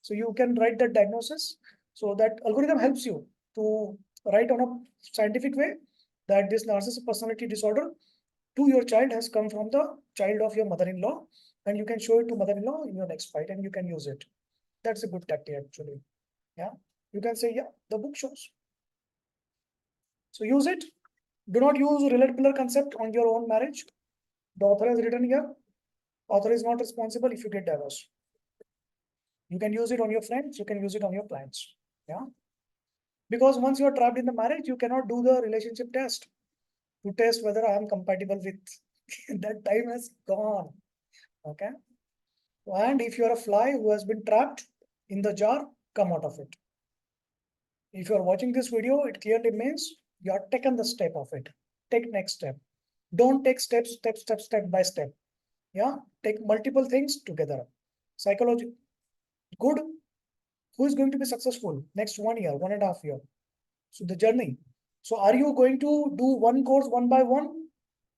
So you can write that diagnosis. So that algorithm helps you to write on a scientific way that this narcissistic personality disorder to your child has come from the child of your mother-in-law, and you can show it to mother-in-law in your next fight and you can use it. That's a good tactic, actually. Yeah. You can say, yeah, the book shows. So use it. Do not use relate pillar concept on your own marriage. The author has written here, author is not responsible if you get divorced. You can use it on your friends, you can use it on your clients. Yeah. Because once you are trapped in the marriage, you cannot do the relationship test to test whether I am compatible with. That time has gone. Okay. And if you are a fly who has been trapped in the jar, come out of it. If you are watching this video, it clearly means you have taken the step of it. Take next step. Don't take step by step. Yeah. Take multiple things together. Psychology, good. Who is going to be successful next 1 year, 1.5 year? So the journey. So are you going to do one course one by one?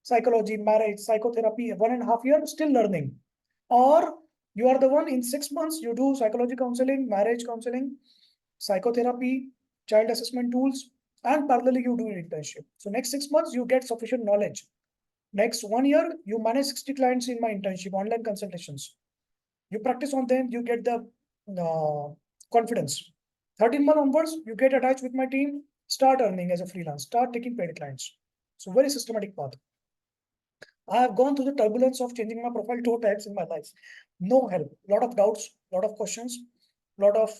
Psychology, marriage, psychotherapy, 1.5 years, still learning. Or you are the one in 6 months, you do psychology counseling, marriage counseling, psychotherapy, child assessment tools, and parallelly you do an internship. So next 6 months, you get sufficient knowledge. Next 1 year, you manage 60 clients in my internship, online consultations. You practice on them, you get the confidence. 13 months onwards, you get attached with my team, start earning as a freelance, start taking paid clients. So very systematic path. I have gone through the turbulence of changing my profile 2 times in my life. No help, lot of doubts, lot of questions, lot of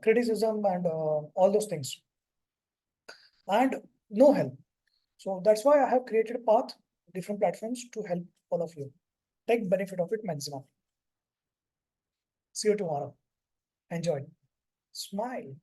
criticism and all those things. And no help. So that's why I have created a path, different platforms to help all of you. Take benefit of it maximum. See you tomorrow. Enjoy. Smile.